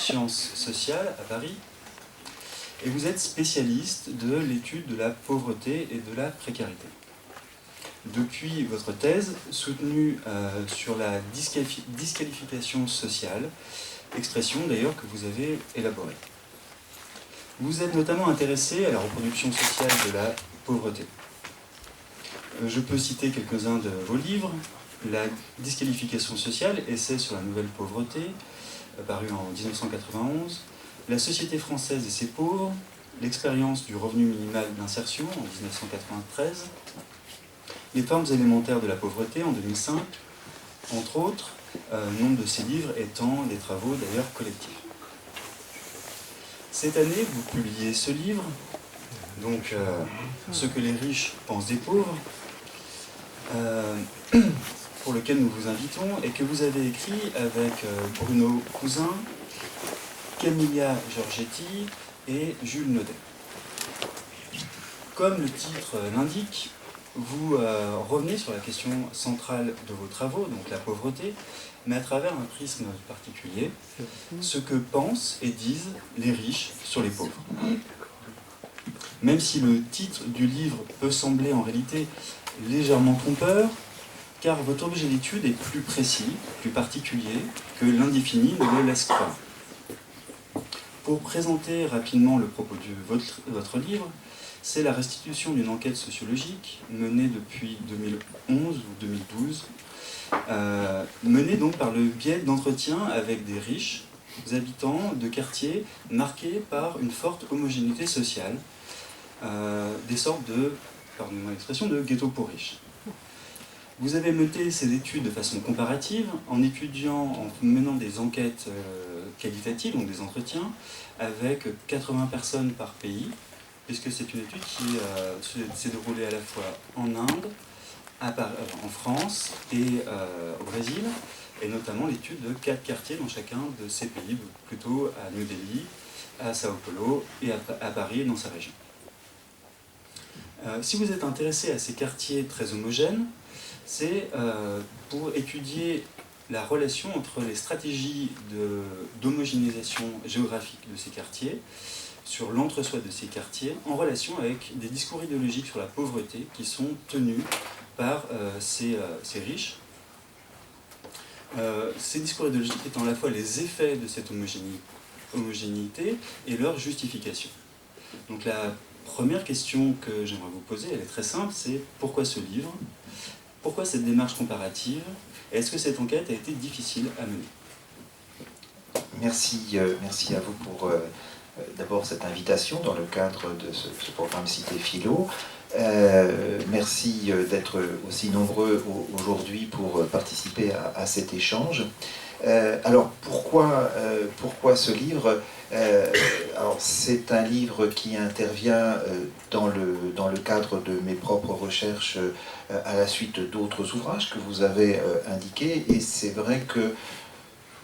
sciences sociales à Paris, et vous êtes spécialiste de l'étude de la pauvreté et de la précarité. Depuis votre thèse, soutenue sur la disqualification sociale, expression d'ailleurs que vous avez élaborée. Vous êtes notamment intéressé à la reproduction sociale de la pauvreté. Je peux citer quelques-uns de vos livres. La disqualification sociale, essai sur la nouvelle pauvreté, paru en 1991. La société française et ses pauvres, l'expérience du revenu minimal d'insertion en 1993. Les formes élémentaires de la pauvreté en 2005, entre autres, nombre de ces livres étant des travaux d'ailleurs collectifs. Cette année, vous publiez ce livre, donc Ce que les riches pensent des pauvres, pour lequel nous vous invitons et que vous avez écrit avec Bruno Cousin, Camilla Giorgetti et Jules Naudet. Comme le titre l'indique, vous revenez sur la question centrale de vos travaux, donc la pauvreté, mais à travers un prisme particulier, ce que pensent et disent les riches sur les pauvres. Même si le titre du livre peut sembler en réalité légèrement trompeur, car votre objet d'étude est plus précis, plus particulier que l'indéfini ne le laisse croire. Pour présenter rapidement le propos de votre livre, c'est la restitution d'une enquête sociologique menée depuis 2011 ou 2012, menée donc par le biais d'entretiens avec des riches habitants de quartiers marqués par une forte homogénéité sociale, des sortes de, pardonnez-moi l'expression, de ghettos pour riches. Vous avez mené ces études de façon comparative en menant des enquêtes qualitatives, donc des entretiens, avec 80 personnes par pays, puisque c'est une étude qui s'est déroulée à la fois en Inde, en France et au Brésil, et notamment l'étude de 4 quartiers dans chacun de ces pays, plutôt à New Delhi, à Sao Paulo et à Paris et dans sa région. Si vous êtes intéressé à ces quartiers très homogènes, c'est pour étudier la relation entre les stratégies d'homogénéisation géographique de ces quartiers, sur l'entre-soi de ces quartiers, en relation avec des discours idéologiques sur la pauvreté qui sont tenus par ces riches. Ces discours idéologiques étant à la fois les effets de cette homogénéité et leur justification. Donc la première question que j'aimerais vous poser, elle est très simple, c'est pourquoi ce livre ? Pourquoi cette démarche comparative? Et est-ce que cette enquête a été difficile à mener? Merci à vous pour d'abord cette invitation dans le cadre de ce programme Cité Philo. Merci d'être aussi nombreux aujourd'hui pour participer à cet échange. Alors pourquoi ce livre? Alors c'est un livre qui intervient dans le cadre de mes propres recherches à la suite d'autres ouvrages que vous avez indiqués, et c'est vrai que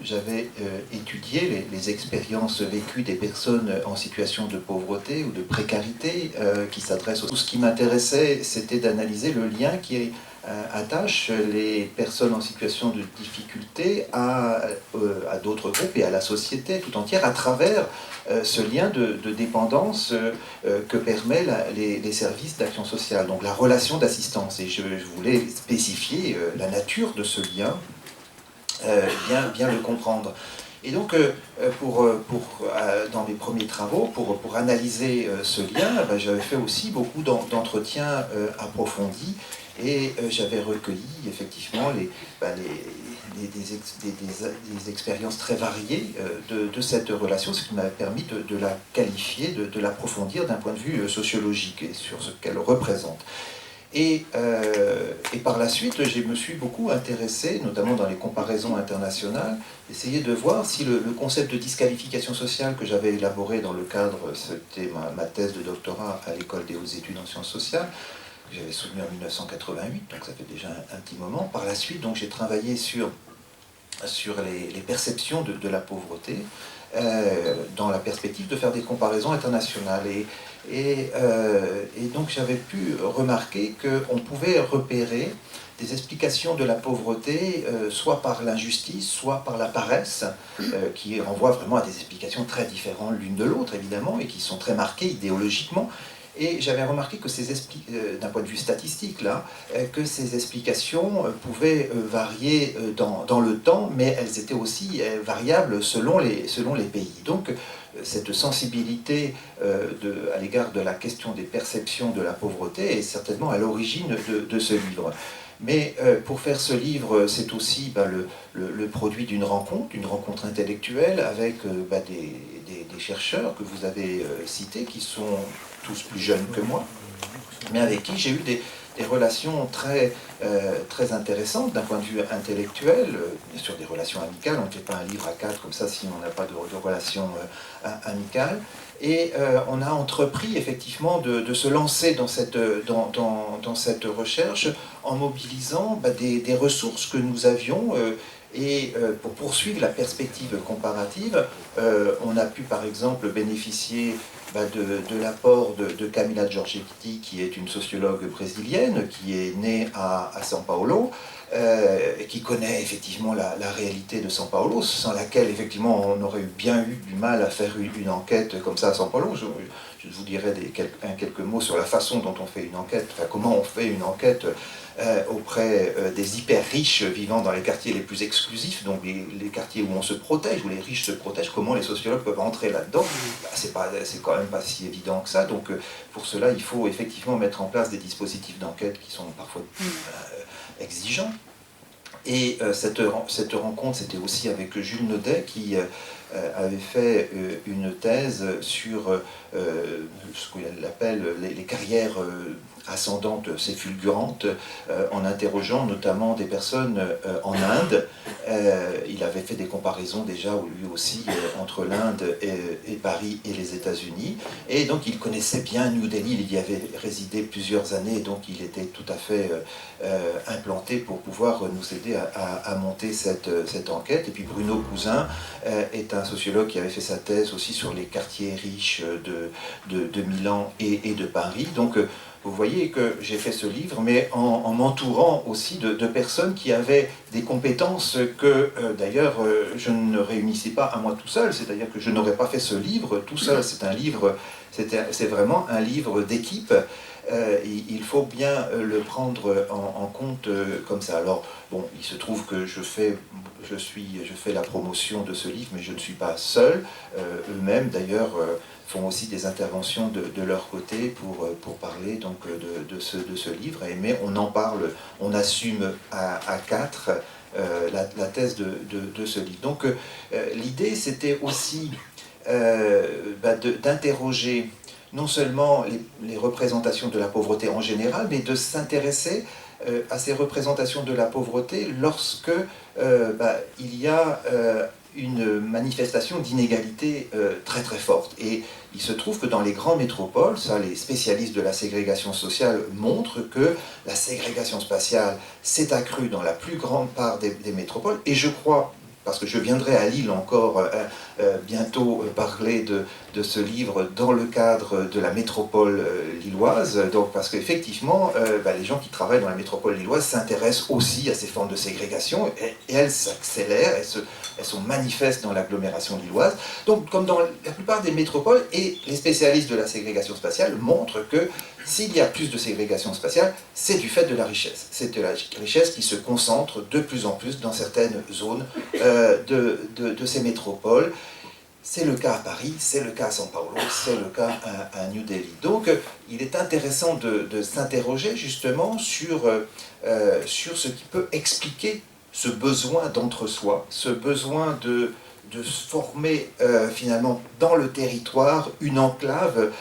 j'avais étudié les expériences vécues des personnes en situation de pauvreté ou de précarité qui s'adressent. Tout ce qui m'intéressait, c'était d'analyser le lien qui attache les personnes en situation de difficulté à d'autres groupes et à la société tout entière à travers ce lien de dépendance que permet les services d'action sociale, donc la relation d'assistance. Et je voulais spécifier la nature de ce lien, bien le comprendre. Et donc, dans mes premiers travaux, pour analyser ce lien, j'avais fait aussi beaucoup d'entretiens approfondis, et j'avais recueilli effectivement des expériences très variées de cette relation, ce qui m'a permis de la qualifier, de l'approfondir d'un point de vue sociologique et sur ce qu'elle représente. Et par la suite, je me suis beaucoup intéressé, notamment dans les comparaisons internationales, essayer de voir si le concept de disqualification sociale que j'avais élaboré dans le cadre, c'était ma thèse de doctorat à l'École des hautes études en sciences sociales, que j'avais soutenue en 1988, donc ça fait déjà un petit moment. Par la suite, donc, j'ai travaillé sur les perceptions de la pauvreté, dans la perspective de faire des comparaisons internationales. Et donc j'avais pu remarquer qu'on pouvait repérer des explications de la pauvreté, soit par l'injustice, soit par la paresse, qui renvoient vraiment à des explications très différentes l'une de l'autre, évidemment, et qui sont très marquées idéologiquement. Et j'avais remarqué que d'un point de vue statistique, là, que ces explications pouvaient varier dans le temps, mais elles étaient aussi variables selon les pays. Donc, cette sensibilité à l'égard de la question des perceptions de la pauvreté est certainement à l'origine de ce livre. Mais pour faire ce livre, c'est aussi le produit d'une rencontre intellectuelle avec des chercheurs que vous avez cités, qui sont tous plus jeunes que moi, mais avec qui j'ai eu des relations très intéressantes d'un point de vue intellectuel, bien sûr des relations amicales. On ne fait pas un livre à 4 comme ça si on n'a pas de relations amicales. Et on a entrepris effectivement de se lancer dans cette recherche en mobilisant des ressources que nous avions. Et pour poursuivre la perspective comparative, on a pu par exemple bénéficier de l'apport de Camila Giorgetti, qui est une sociologue brésilienne, qui est née à São Paulo, et qui connaît effectivement la réalité de São Paulo, sans laquelle effectivement on aurait bien eu du mal à faire une enquête comme ça à São Paulo. Je vous dirai quelques mots sur la façon dont on fait une enquête, enfin comment on fait une enquête auprès des hyper riches vivant dans les quartiers les plus exclusifs, donc les quartiers où on se protège, où les riches se protègent. Comment les sociologues peuvent entrer là-dedans? C'est quand même pas si évident que ça. Donc pour cela, il faut effectivement mettre en place des dispositifs d'enquête qui sont parfois exigeants. Et cette rencontre, c'était aussi avec Jules Naudet, qui avait fait une thèse sur ce qu'il appelle les carrières ascendantes, c'est fulgurante, en interrogeant notamment des personnes en Inde. Il avait fait des comparaisons déjà lui aussi entre l'Inde et Paris et les États-Unis, et donc il connaissait bien New Delhi, il y avait résidé plusieurs années, donc il était tout à fait implanté pour pouvoir nous aider à monter cette enquête. Et puis Bruno Cousin est un sociologue qui avait fait sa thèse aussi sur les quartiers riches de Milan et de Paris. Donc vous voyez que j'ai fait ce livre, mais en m'entourant aussi de personnes qui avaient des compétences que, d'ailleurs, je ne réunissais pas à moi tout seul, c'est-à-dire que je n'aurais pas fait ce livre tout seul. C'est vraiment un livre d'équipe. Il faut bien le prendre en compte comme ça. Alors, bon, il se trouve que je fais la promotion de ce livre, mais je ne suis pas seul. Eux-mêmes, d'ailleurs, font aussi des interventions de leur côté pour parler donc de ce livre. Mais on en parle, on assume à 4 la thèse de ce livre. Donc l'idée, c'était aussi d'interroger non seulement les représentations de la pauvreté en général, mais de s'intéresser à ces représentations de la pauvreté lorsque il y a une manifestation d'inégalité très très forte. Et il se trouve que dans les grandes métropoles, ça les spécialistes de la ségrégation sociale montrent que la ségrégation spatiale s'est accrue dans la plus grande part des métropoles, et je crois, parce que je viendrai à Lille encore bientôt parler de ce livre dans le cadre de la métropole lilloise, donc parce qu'effectivement, les gens qui travaillent dans la métropole lilloise s'intéressent aussi à ces formes de ségrégation, et elles s'accélèrent, elles sont manifestes dans l'agglomération lilloise. Donc, comme dans la plupart des métropoles, et les spécialistes de la ségrégation spatiale montrent que s'il y a plus de ségrégation spatiale, c'est du fait de la richesse. C'est de la richesse qui se concentre de plus en plus dans certaines zones de ces métropoles. C'est le cas à Paris, c'est le cas à São Paulo, c'est le cas à New Delhi. Donc, il est intéressant de s'interroger justement sur ce qui peut expliquer ce besoin d'entre-soi, ce besoin de se former finalement dans le territoire une enclave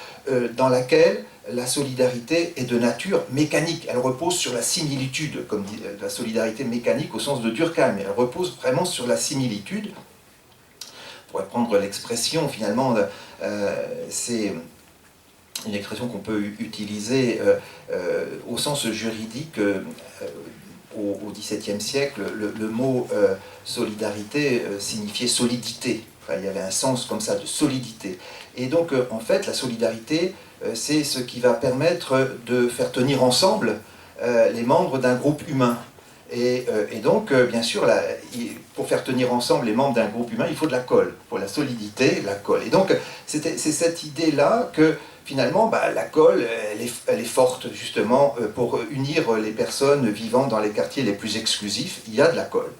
dans laquelle la solidarité est de nature mécanique. Elle repose sur la similitude, comme dit la solidarité mécanique au sens de Durkheim. Elle repose vraiment sur la similitude. On pourrait prendre l'expression, finalement, c'est une expression qu'on peut utiliser au sens juridique. Au XVIIe siècle, le mot solidarité signifiait solidité. Enfin, il y avait un sens comme ça de solidité. Et donc, en fait, la solidarité, c'est ce qui va permettre de faire tenir ensemble les membres d'un groupe humain. Et donc, bien sûr, pour faire tenir ensemble les membres d'un groupe humain, il faut de la colle. Pour la solidité, la colle. Et donc, c'est cette idée-là que, finalement, la colle, elle est forte, justement, pour unir les personnes vivant dans les quartiers les plus exclusifs. Il y a de la colle,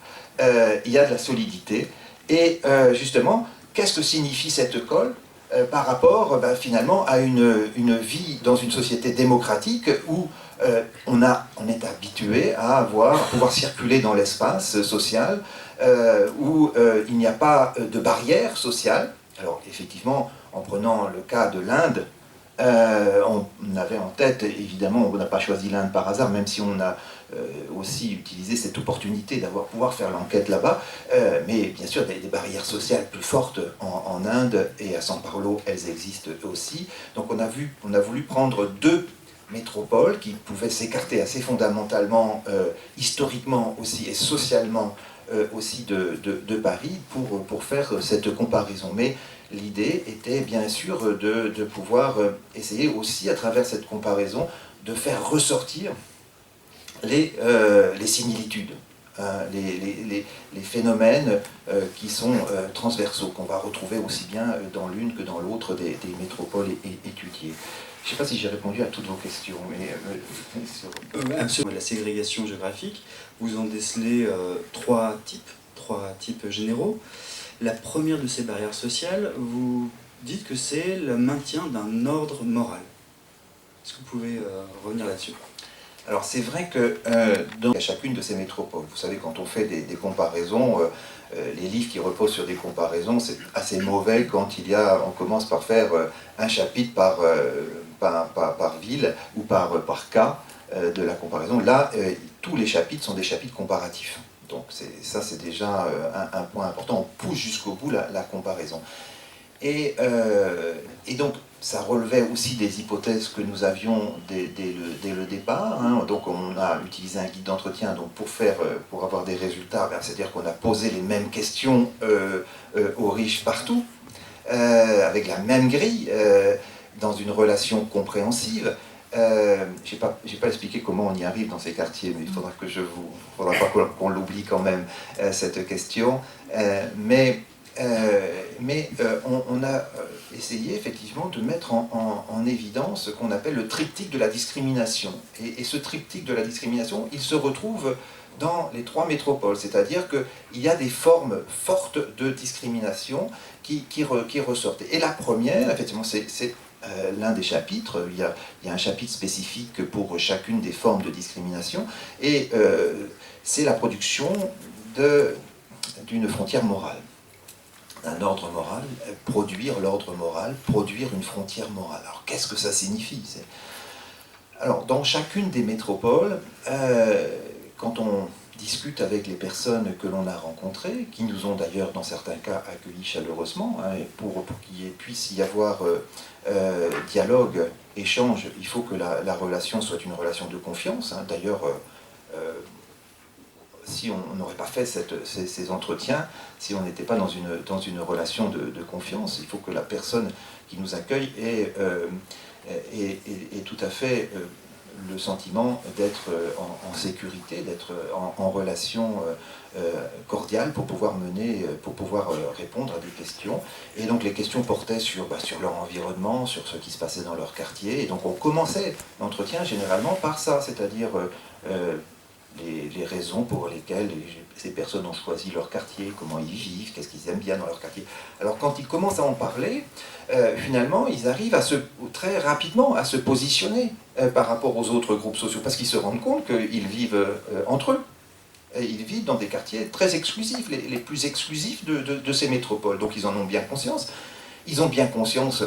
il y a de la solidité. Et, justement, qu'est-ce que signifie cette colle par rapport, finalement, à une vie dans une société démocratique où on est habitué à pouvoir circuler dans l'espace social, où il n'y a pas de barrière sociale. Alors effectivement, en prenant le cas de l'Inde, on avait en tête, évidemment, on n'a pas choisi l'Inde par hasard, même si on a aussi utilisé cette opportunité pouvoir faire l'enquête là-bas, mais bien sûr des barrières sociales plus fortes en Inde, et à San Paulo, elles existent aussi. Donc on a voulu prendre deux métropoles qui pouvaient s'écarter assez fondamentalement, historiquement aussi et socialement aussi de Paris pour faire cette comparaison. Mais l'idée était bien sûr de pouvoir essayer aussi à travers cette comparaison de faire ressortir les similitudes, les phénomènes qui sont transversaux, qu'on va retrouver aussi bien dans l'une que dans l'autre des métropoles étudiées. Je ne sais pas si j'ai répondu à toutes vos questions, mais... Absolument. La ségrégation géographique, vous en décelez trois types généraux. La première de ces barrières sociales, vous dites que c'est le maintien d'un ordre moral. Est-ce que vous pouvez revenir là-dessus ? Alors c'est vrai que dans chacune de ces métropoles, vous savez, quand on fait des comparaisons, les livres qui reposent sur des comparaisons, c'est assez mauvais quand on commence par faire un chapitre par ville ou par cas de la comparaison. Là, tous les chapitres sont des chapitres comparatifs. Donc ça, c'est déjà un point important. On pousse jusqu'au bout la comparaison. Et donc, ça relevait aussi des hypothèses que nous avions dès le départ. Hein. Donc, on a utilisé un guide d'entretien pour avoir des résultats. C'est-à-dire qu'on a posé les mêmes questions aux riches partout, avec la même grille, dans une relation compréhensive. Je n'ai pas expliqué comment on y arrive dans ces quartiers, mais il faudra pas qu'on l'oublie quand même, cette question. Mais on a essayé effectivement de mettre en évidence ce qu'on appelle le triptyque de la discrimination. Et ce triptyque de la discrimination, il se retrouve dans les trois métropoles, c'est-à-dire qu'il y a des formes fortes de discrimination qui ressortent. Et la première, effectivement, c'est l'un des chapitres. Il y a un chapitre spécifique pour chacune des formes de discrimination, et c'est la production d'une frontière morale. Un ordre moral, produire l'ordre moral, produire une frontière morale. Alors qu'est-ce que ça signifie ? Alors dans chacune des métropoles, quand on discute avec les personnes que l'on a rencontrées, qui nous ont d'ailleurs dans certains cas accueillis chaleureusement, hein, et pour qu'il puisse y avoir dialogue, échange, il faut que la relation soit une relation de confiance. Hein. D'ailleurs, si on n'aurait pas fait ces entretiens, si on n'était pas dans une relation de confiance, il faut que la personne qui nous accueille ait tout à fait le sentiment d'être en sécurité, d'être en relation cordiale pour pouvoir répondre à des questions. Et donc les questions portaient sur leur environnement, sur ce qui se passait dans leur quartier. Et donc on commençait l'entretien généralement par ça, c'est-à-dire les raisons pour lesquelles ces personnes ont choisi leur quartier, comment ils vivent, qu'est-ce qu'ils aiment bien dans leur quartier. Alors quand ils commencent à en parler, finalement, ils arrivent très rapidement à se positionner par rapport aux autres groupes sociaux, parce qu'ils se rendent compte qu'ils vivent entre eux. Et ils vivent dans des quartiers très exclusifs, les plus exclusifs de ces métropoles. Donc ils en ont bien conscience. Ils ont bien conscience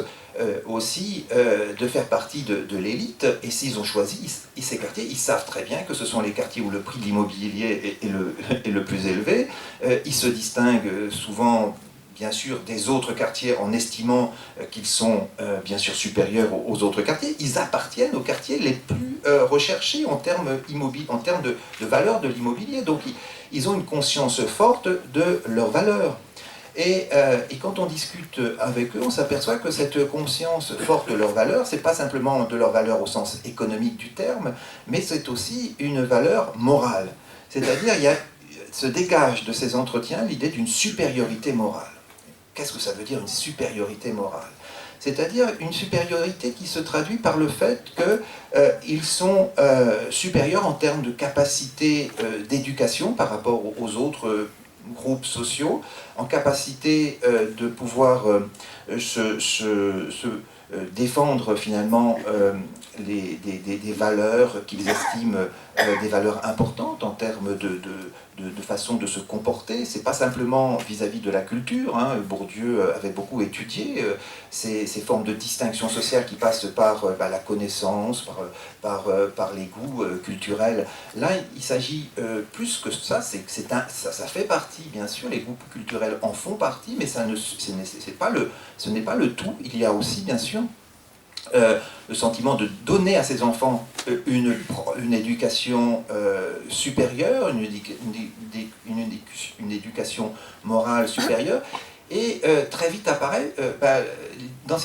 aussi de faire partie de l'élite, et s'ils ont choisi ces quartiers, ils savent très bien que ce sont les quartiers où le prix de l'immobilier est le plus élevé. Ils se distinguent souvent, bien sûr, des autres quartiers en estimant qu'ils sont bien sûr supérieurs aux autres quartiers. Ils appartiennent aux quartiers les plus recherchés en termes de valeur de l'immobilier. Donc ils ont une conscience forte de leur valeur. Et quand on discute avec eux, on s'aperçoit que cette conscience forte de leur valeur, c'est pas simplement de leur valeur au sens économique du terme, mais c'est aussi une valeur morale. C'est-à-dire, se dégage de ces entretiens l'idée d'une supériorité morale. Qu'est-ce que ça veut dire une supériorité morale? C'est-à-dire une supériorité qui se traduit par le fait qu'ils sont supérieurs en termes de capacité d'éducation par rapport aux autres groupes sociaux, en capacité de pouvoir défendre finalement des valeurs qu'ils estiment des valeurs importantes en termes de façon de se comporter. C'est pas simplement vis-à-vis de la culture. Hein. Bourdieu avait beaucoup étudié ces formes de distinction sociale qui passent par la connaissance, par les goûts culturels. Là, il s'agit plus que ça. Ça fait partie, bien sûr, les goûts culturels en font partie, mais ce n'est pas le tout. Il y a aussi, bien sûr, le sentiment de donner à ses enfants une éducation supérieure, une éducation morale supérieure, et très vite apparaît dans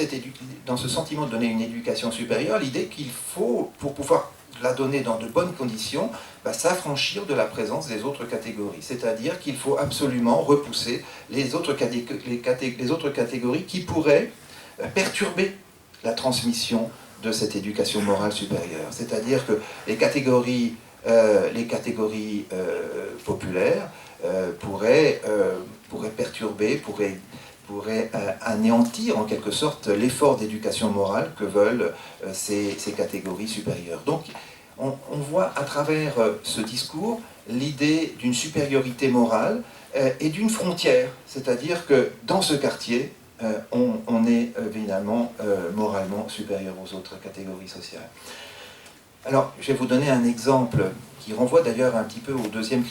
ce sentiment de donner une éducation supérieure l'idée qu'il faut, pour pouvoir la donner dans de bonnes conditions, s'affranchir de la présence des autres catégories. C'est-à-dire qu'il faut absolument repousser les autres catégories qui pourraient perturber la transmission de cette éducation morale supérieure. C'est-à-dire que les catégories populaires pourraient perturber, pourraient anéantir en quelque sorte l'effort d'éducation morale que veulent ces catégories supérieures. Donc on voit à travers ce discours l'idée d'une supériorité morale et d'une frontière, c'est-à-dire que dans ce quartier, on est évidemment moralement supérieur aux autres catégories sociales. Alors, je vais vous donner un exemple qui renvoie d'ailleurs un petit peu au deuxième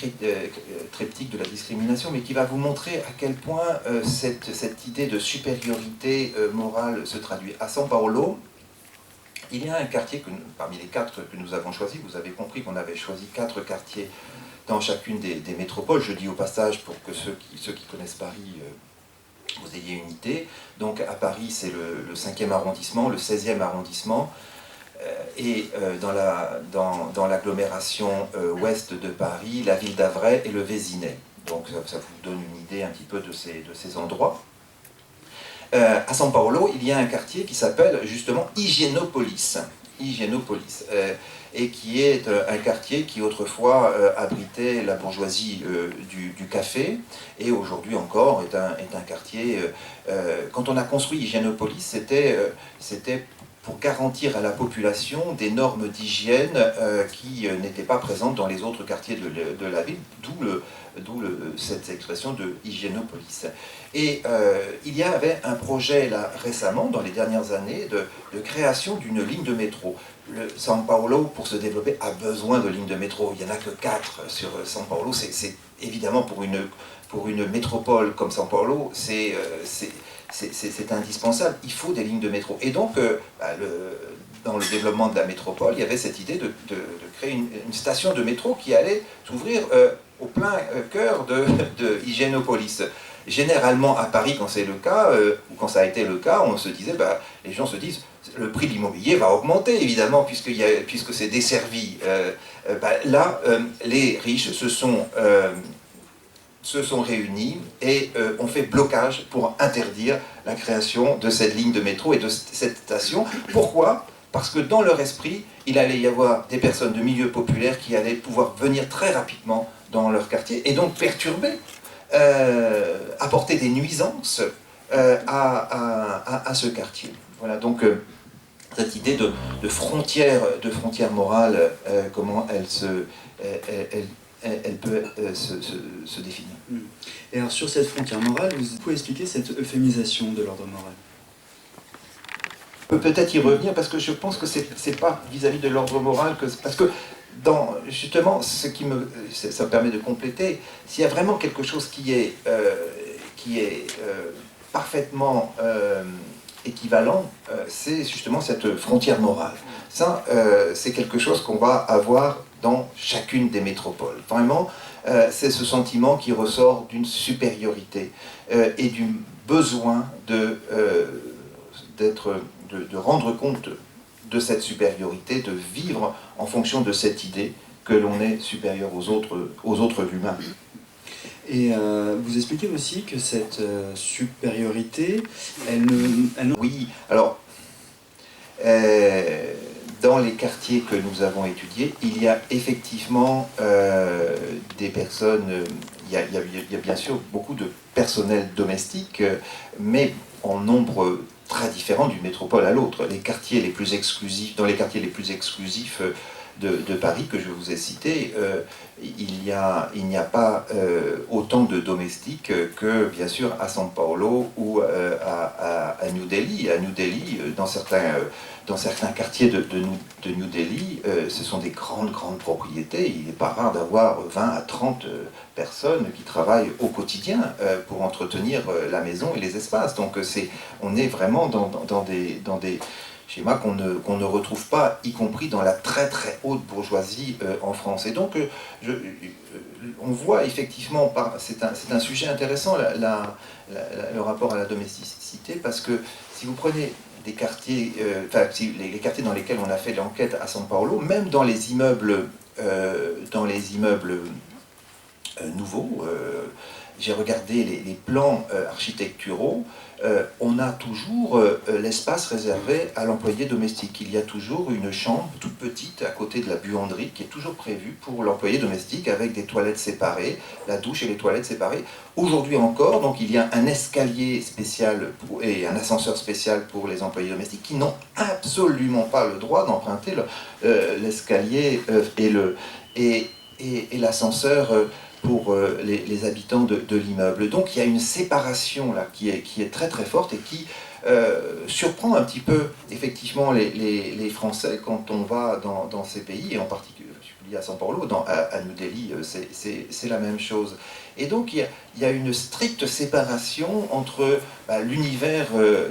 triptyque de la discrimination, mais qui va vous montrer à quel point cette idée de supériorité morale se traduit. À São Paulo, il y a un quartier, parmi les 4 que nous avons choisis, vous avez compris qu'on avait choisi 4 quartiers dans chacune des métropoles. Je dis au passage pour que ceux qui connaissent Paris vous ayez une idée. Donc à Paris, c'est le 5e arrondissement, le 16e arrondissement, et dans l'agglomération ouest de Paris, la ville d'Avray et le Vésinet. Donc ça vous donne une idée un petit peu de ces endroits. À São Paulo, il y a un quartier qui s'appelle justement Higienópolis. Et qui est un quartier qui autrefois abritait la bourgeoisie du café, et aujourd'hui encore est un quartier... quand on a construit Higienópolis, c'était pour garantir à la population des normes d'hygiène qui n'étaient pas présentes dans les autres quartiers de la ville, d'où cette expression de Higienópolis. Et il y avait un projet là récemment, dans les dernières années, de création d'une ligne de métro. São Paulo, pour se développer, a besoin de lignes de métro. Il n'y en a que 4 sur São Paulo. C'est évidemment pour une métropole comme São Paulo, c'est indispensable. Il faut des lignes de métro. Et donc, dans le développement de la métropole, il y avait cette idée de créer une station de métro qui allait s'ouvrir au plein cœur de Higienópolis. Généralement, à Paris, quand c'est le cas, ou quand ça a été le cas, les gens se disent le prix de l'immobilier va augmenter, évidemment, puisque c'est desservi. Là, les riches se sont réunis et ont fait blocage pour interdire la création de cette ligne de métro et de cette station. Pourquoi ? Parce que dans leur esprit, il allait y avoir des personnes de milieu populaire qui allaient pouvoir venir très rapidement dans leur quartier et donc perturber, apporter des nuisances à ce quartier. Voilà, donc cette idée de frontière morale, comment elle peut se définir. Et alors sur cette frontière morale, vous pouvez expliquer cette euphémisation de l'ordre moral? On peut peut-être y revenir, parce que je pense que c'est pas vis-à-vis de l'ordre moral, parce que justement, ça me permet de compléter, s'il y a vraiment quelque chose qui est parfaitement équivalent, c'est justement cette frontière morale. Ça, c'est quelque chose qu'on va avoir dans chacune des métropoles. Vraiment, c'est ce sentiment qui ressort d'une supériorité et du besoin de rendre compte de cette supériorité, de vivre en fonction de cette idée que l'on est supérieur aux autres humains. Et vous expliquez aussi que cette supériorité, Oui, alors, dans les quartiers que nous avons étudiés, il y a effectivement des personnes, il y a bien sûr beaucoup de personnel domestique, mais en nombre très différent d'une métropole à l'autre. Les quartiers les plus exclusifs, dans les quartiers les plus exclusifs de Paris que je vous ai cités, il n'y a pas autant de domestiques que, bien sûr, à São Paulo ou à New Delhi. À New Delhi, dans certains quartiers de New Delhi, ce sont des grandes propriétés. Il n'est pas rare d'avoir 20 à 30 personnes qui travaillent au quotidien pour entretenir la maison et les espaces. Donc on est vraiment dans des schémas qu'on ne retrouve pas, y compris dans la très haute bourgeoisie en France. Et donc, on voit effectivement, c'est un sujet intéressant, le rapport à la domesticité, parce que si vous prenez des quartiers, les quartiers dans lesquels on a fait l'enquête à São Paulo, même dans les immeubles, nouveaux, j'ai regardé les plans architecturaux, on a toujours l'espace réservé à l'employé domestique. Il y a toujours une chambre toute petite à côté de la buanderie qui est toujours prévue pour l'employé domestique avec des toilettes séparées, la douche et les toilettes séparées. Aujourd'hui encore, donc il y a un escalier spécial et un ascenseur spécial pour les employés domestiques qui n'ont absolument pas le droit d'emprunter l'escalier et l'ascenseur pour les habitants de l'immeuble. Donc il y a une séparation là qui est très forte et qui surprend un petit peu effectivement les Français quand on va dans ces pays, et en particulier à São Paulo, à New Delhi, c'est la même chose. Et donc il y a une stricte séparation entre l'univers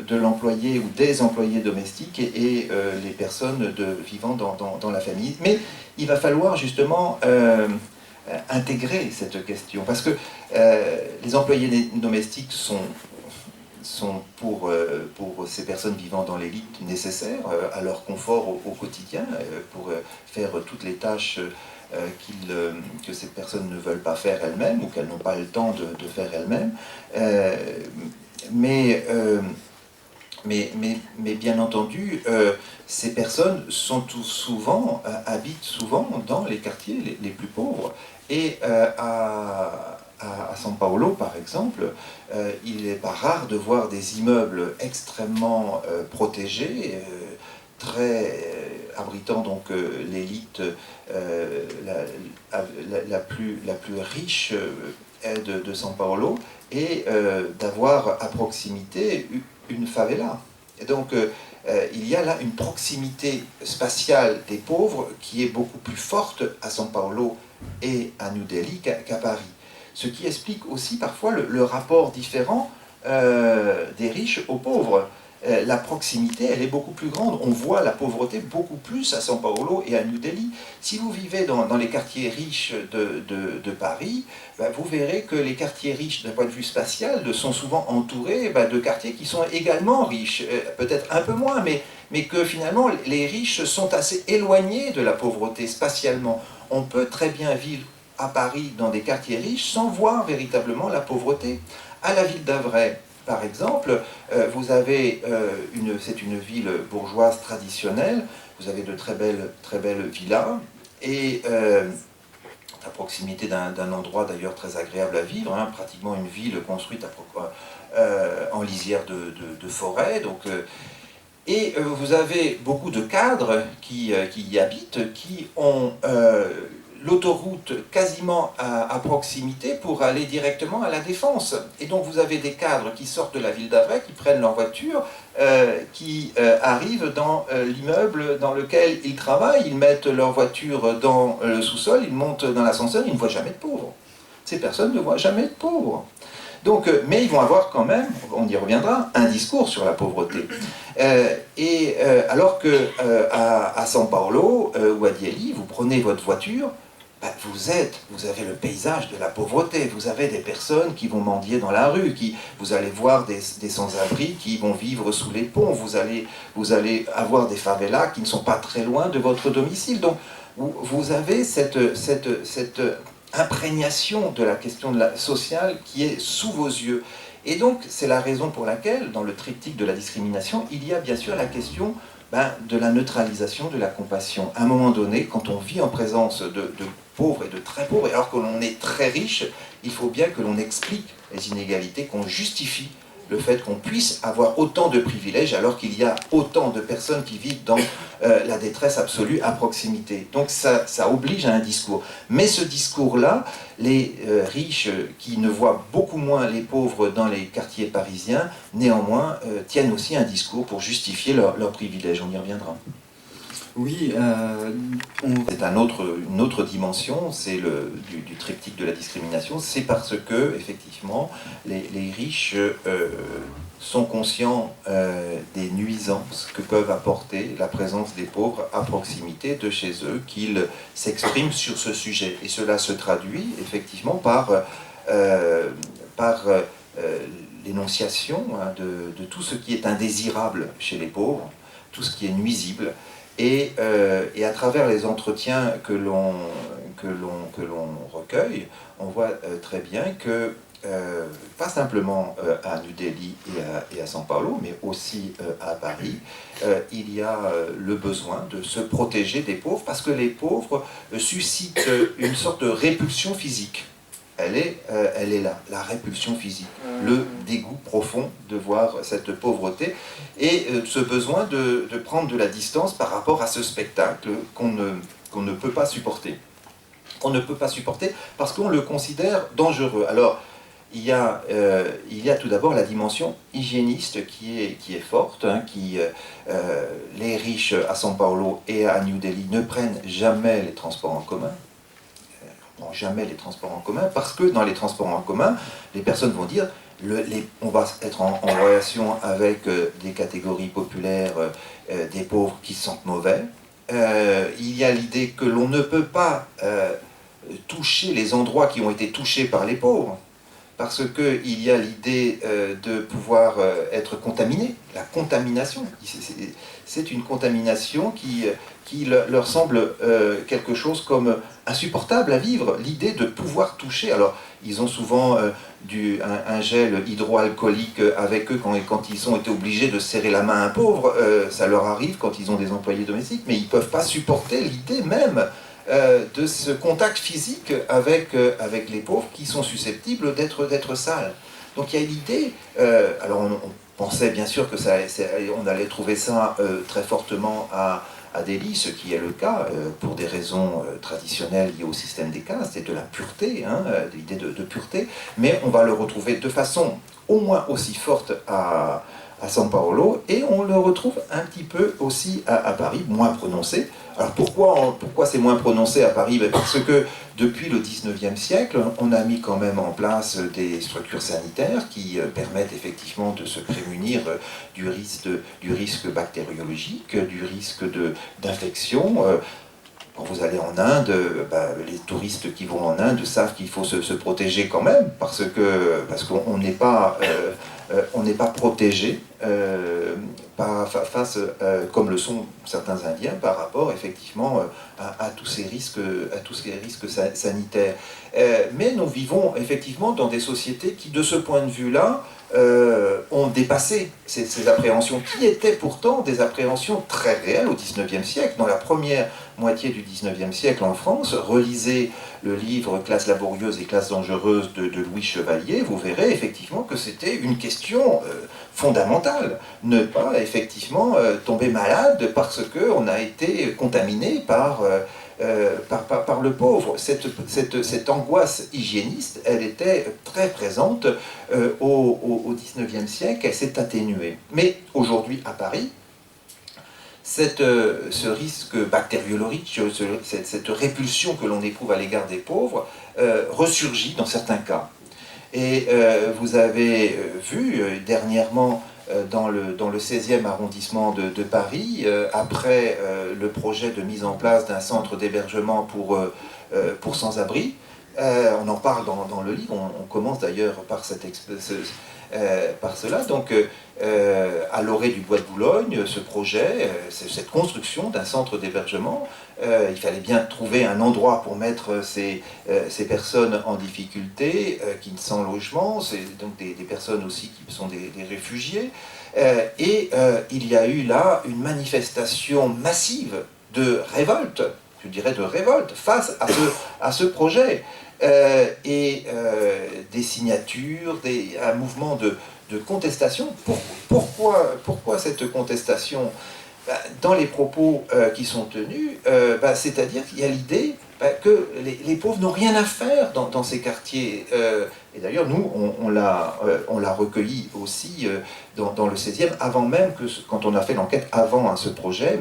de l'employé ou des employés domestiques et les personnes vivant dans la famille. Mais il va falloir justement intégrer cette question, parce que les employés domestiques sont pour ces personnes vivant dans l'élite nécessaires à leur confort au quotidien, pour faire toutes les tâches que ces personnes ne veulent pas faire elles-mêmes ou qu'elles n'ont pas le temps de faire elles-mêmes. Mais bien entendu, ces personnes habitent souvent dans les quartiers les plus pauvres. Et à São Paulo, par exemple, il n'est pas rare de voir des immeubles extrêmement protégés, très abritant donc l'élite la plus riche de São Paulo, et d'avoir à proximité une favela. Et donc il y a là une proximité spatiale des pauvres qui est beaucoup plus forte à São Paulo et à New Delhi qu'à Paris. Ce qui explique aussi parfois le rapport différent des riches aux pauvres. La proximité, elle est beaucoup plus grande. On voit la pauvreté beaucoup plus à São Paulo et à New Delhi. Si vous vivez dans les quartiers riches de Paris, vous verrez que les quartiers riches d'un point de vue spatial sont souvent entourés de quartiers qui sont également riches, peut-être un peu moins, mais que finalement les riches sont assez éloignés de la pauvreté spatialement. On peut très bien vivre à Paris dans des quartiers riches sans voir véritablement la pauvreté. À la ville d'Avray, par exemple, vous avez c'est une ville bourgeoise traditionnelle, vous avez de très belles villas, et à proximité d'un endroit d'ailleurs très agréable à vivre, hein, pratiquement une ville construite en lisière de forêt. Donc, et vous avez beaucoup de cadres qui y habitent, qui ont l'autoroute quasiment à proximité pour aller directement à la Défense. Et donc vous avez des cadres qui sortent de la ville d'Avray, qui prennent leur voiture, qui arrivent dans l'immeuble dans lequel ils travaillent, ils mettent leur voiture dans le sous-sol, ils montent dans l'ascenseur, ils ne voient jamais de pauvres. Ces personnes ne voient jamais de pauvres. Donc, mais ils vont avoir quand même, on y reviendra, un discours sur la pauvreté. Alors que à São Paulo ou à Delhi, vous prenez votre voiture, vous avez le paysage de la pauvreté. Vous avez des personnes qui vont mendier dans la rue, vous allez voir des sans-abri qui vont vivre sous les ponts. Vous allez avoir des favelas qui ne sont pas très loin de votre domicile. Donc où vous avez cette imprégnation de la question sociale qui est sous vos yeux. Et donc, c'est la raison pour laquelle, dans le triptyque de la discrimination, il y a bien sûr la question de la neutralisation de la compassion. À un moment donné, quand on vit en présence de pauvres et de très pauvres, et alors que l'on est très riche, il faut bien que l'on explique les inégalités, qu'on justifie le fait qu'on puisse avoir autant de privilèges alors qu'il y a autant de personnes qui vivent dans la détresse absolue à proximité. Donc ça oblige à un discours. Mais ce discours-là, les riches qui ne voient beaucoup moins les pauvres dans les quartiers parisiens, néanmoins tiennent aussi un discours pour justifier leurs privilèges. On y reviendra. Oui, c'est une autre dimension, c'est du triptyque de la discrimination, c'est parce que, effectivement, les riches sont conscients des nuisances que peuvent apporter la présence des pauvres à proximité de chez eux, qu'ils s'expriment sur ce sujet. Et cela se traduit, effectivement, par l'énonciation de tout ce qui est indésirable chez les pauvres, tout ce qui est nuisible. Et à travers les entretiens que l'on recueille, on voit très bien que, pas simplement à New Delhi et à São Paulo, mais aussi à Paris, il y a le besoin de se protéger des pauvres, parce que les pauvres suscitent une sorte de répulsion physique. Elle est là, la répulsion physique, le dégoût profond de voir cette pauvreté et ce besoin de prendre de la distance par rapport à ce spectacle qu'on ne peut pas supporter. On ne peut pas supporter parce qu'on le considère dangereux. Alors, il y a tout d'abord la dimension hygiéniste qui est forte, hein, les riches à São Paulo et à New Delhi ne prennent jamais les transports en commun. Jamais les transports en commun, parce que dans les transports en commun, les personnes vont dire on va être en relation avec des catégories populaires, des pauvres qui se sentent mauvais. Il y a l'idée que l'on ne peut pas toucher les endroits qui ont été touchés par les pauvres, parce qu'il y a l'idée de pouvoir être contaminé, la contamination. C'est une contamination qui leur semble quelque chose comme insupportable à vivre, l'idée de pouvoir toucher. Alors, ils ont souvent un gel hydroalcoolique avec eux quand ils ont été obligés de serrer la main à un pauvre. Ça leur arrive quand ils ont des employés domestiques, mais ils ne peuvent pas supporter l'idée même de ce contact physique avec les pauvres qui sont susceptibles d'être sales. Donc il y a l'idée, alors on pensait bien sûr que on allait trouver ça très fortement à Delhi, ce qui est le cas pour des raisons traditionnelles liées au système des castes et de la pureté, hein, l'idée de pureté, mais on va le retrouver de façon au moins aussi forte à São Paulo, et on le retrouve un petit peu aussi à Paris, moins prononcé. Alors pourquoi c'est moins prononcé à Paris? Parce que depuis le 19e siècle, on a mis quand même en place des structures sanitaires qui permettent effectivement de se prémunir du risque bactériologique, du risque d'infection. Quand vous allez en Inde, les touristes qui vont en Inde savent qu'il faut se protéger quand même, parce qu'on n'est pas protégé face, comme le sont certains Indiens, par rapport effectivement à tous ces risques sanitaires. Mais nous vivons effectivement dans des sociétés qui, de ce point de vue-là, ont dépassé ces appréhensions, qui étaient pourtant des appréhensions très réelles au XIXe siècle. Dans la première moitié du XIXe siècle en France, relisez le livre « Classe laborieuse et classe dangereuse » de Louis Chevalier, vous verrez effectivement que c'était une question fondamentale. Ne pas effectivement tomber malade parce qu'on a été contaminé par le pauvre. Cette angoisse hygiéniste, elle était très présente au XIXe siècle, elle s'est atténuée. Mais aujourd'hui, à Paris, ce risque bactériologique, cette répulsion que l'on éprouve à l'égard des pauvres, ressurgit dans certains cas. Et vous avez vu dernièrement dans le 16e arrondissement de Paris, après le projet de mise en place d'un centre d'hébergement pour sans-abri, on en parle dans le livre, on commence d'ailleurs par par cela. Donc, à l'orée du bois de Boulogne, ce projet, cette construction d'un centre d'hébergement, il fallait bien trouver un endroit pour mettre ces personnes en difficulté, qui ne sans logement, c'est donc des personnes aussi qui sont des réfugiés. Il y a eu là une manifestation massive de révolte, je dirais de révolte, face à ce projet. Des signatures, un mouvement de contestation. Pourquoi cette contestation? Dans les propos qui sont tenus, c'est-à-dire qu'il y a l'idée que les pauvres n'ont rien à faire dans ces quartiers. Et d'ailleurs, nous, on l'a recueilli aussi dans le 16e, avant même quand on a fait l'enquête avant ce projet,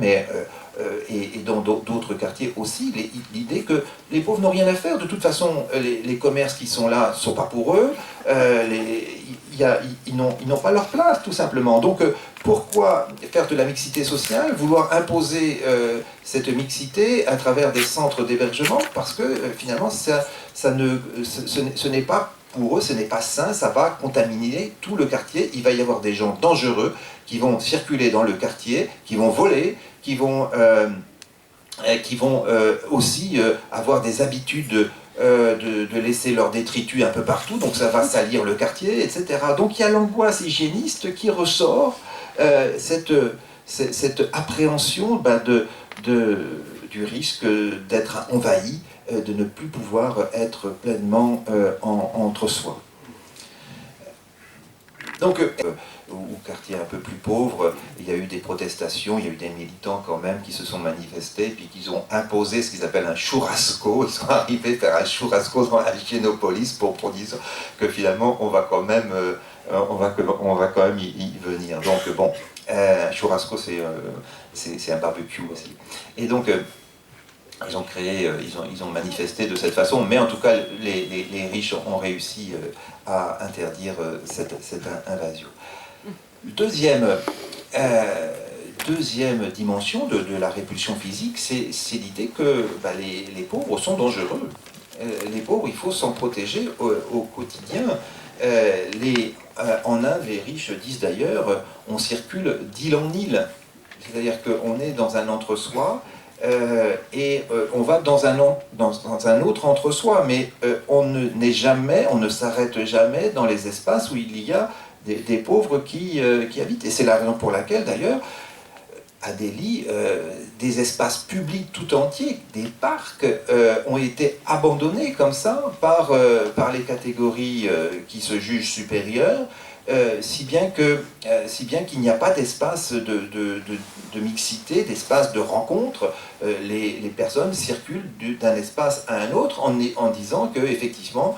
et dans d'autres quartiers aussi, l'idée que les pauvres n'ont rien à faire. De toute façon, les commerces qui sont là ne sont pas pour eux. Ils n'ont pas leur place, tout simplement. Donc, pourquoi faire de la mixité sociale, vouloir imposer cette mixité à travers des centres d'hébergement? Parce que finalement, ce n'est pas pour eux, ce n'est pas sain, ça va contaminer tout le quartier. Il va y avoir des gens dangereux qui vont circuler dans le quartier, qui vont voler, qui vont aussi avoir des habitudes de laisser leurs détritus un peu partout, donc ça va salir le quartier, etc. Donc il y a l'angoisse hygiéniste qui ressort, cette appréhension du risque d'être envahi, de ne plus pouvoir être pleinement entre soi. Donc, au quartier un peu plus pauvre, il y a eu des protestations, il y a eu des militants quand même qui se sont manifestés, puis qui ont imposé ce qu'ils appellent un churrasco. Ils sont arrivés à faire un churrasco dans la Hygiénopolis pour dire que finalement on va quand même, y venir. Donc bon, churrasco c'est un barbecue aussi. Et donc ils ont manifesté de cette façon, mais en tout cas les riches ont réussi à interdire cette invasion. Deuxième dimension de la répulsion physique, c'est l'idée que les pauvres sont dangereux. Les pauvres, il faut s'en protéger au quotidien. En Inde, les riches disent d'ailleurs, on circule d'île en île. C'est-à-dire qu'on est dans un entre-soi, on va dans un autre entre-soi, mais on ne s'arrête jamais dans les espaces où il y a des pauvres qui habitent. Et c'est la raison pour laquelle, d'ailleurs, à Delhi, des espaces publics tout entiers, des parcs, ont été abandonnés comme ça par les catégories qui se jugent supérieures, si bien qu'il n'y a pas d'espace de mixité, d'espace de rencontre. Les personnes circulent d'un espace à un autre en disant qu'effectivement,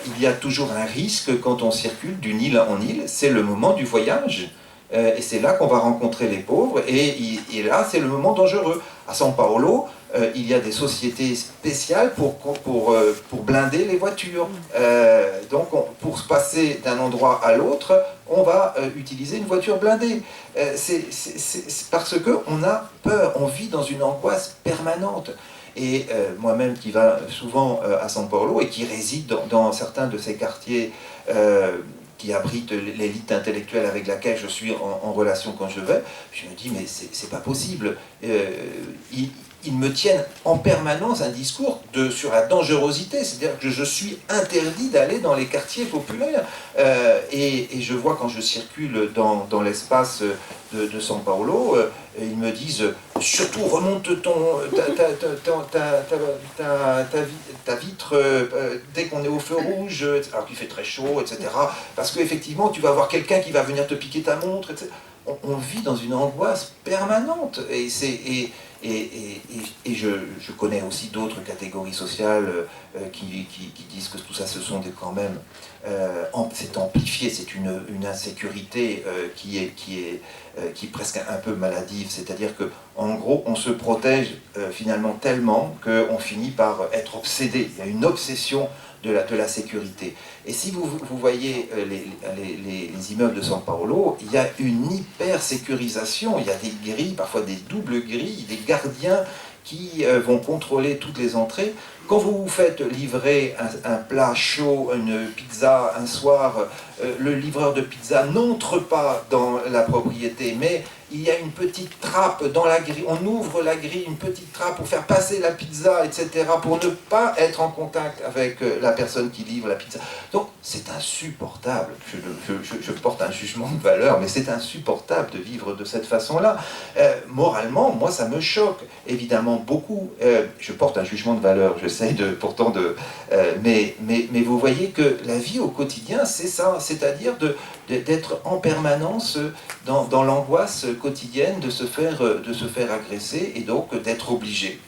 il y a toujours un risque quand on circule d'une île en île. C'est le moment du voyage. Et c'est là qu'on va rencontrer les pauvres, et là c'est le moment dangereux. À São Paulo, il y a des sociétés spéciales pour blinder les voitures. Donc pour se passer d'un endroit à l'autre, on va utiliser une voiture blindée. C'est parce qu'on a peur, on vit dans une angoisse permanente. Et moi-même qui va souvent à São Paulo et qui réside dans certains de ces quartiers qui abrite l'élite intellectuelle avec laquelle je suis en relation quand je vais, je me dis mais c'est pas possible. Ils me tiennent en permanence un discours sur la dangerosité, c'est-à-dire que je suis interdit d'aller dans les quartiers populaires. Et je vois quand je circule dans l'espace de São Paulo, ils me disent surtout remonte ta vitre dès qu'on est au feu rouge, alors qu'il fait très chaud, etc. Parce qu'effectivement, tu vas avoir quelqu'un qui va venir te piquer ta montre, etc. On vit dans une angoisse permanente. Et je connais aussi d'autres catégories sociales qui disent que tout ça, ce sont quand même... c'est amplifié, c'est une insécurité qui est presque un peu maladive. C'est-à-dire qu'en gros, on se protège finalement tellement qu'on finit par être obsédé. Il y a une obsession de la sécurité. Et si vous voyez les immeubles de São Paulo, il y a une hyper-sécurisation, il y a des grilles, parfois des doubles grilles, des gardiens qui vont contrôler toutes les entrées. quand vous vous faites livrer un plat chaud, une pizza un soir, le livreur de pizza n'entre pas dans la propriété, mais il y a une petite trappe dans la grille, on ouvre la grille, une petite trappe pour faire passer la pizza, etc., pour ne pas être en contact avec la personne qui livre la pizza. Donc c'est insupportable, je porte un jugement de valeur, mais c'est insupportable de vivre de cette façon-là. Moralement, moi ça me choque, évidemment beaucoup, je porte un jugement de valeur, j'essaye pourtant de... mais vous voyez que la vie au quotidien, c'est ça, c'est-à-dire d'être en permanence dans l'angoisse quotidienne de se faire agresser et donc d'être obligé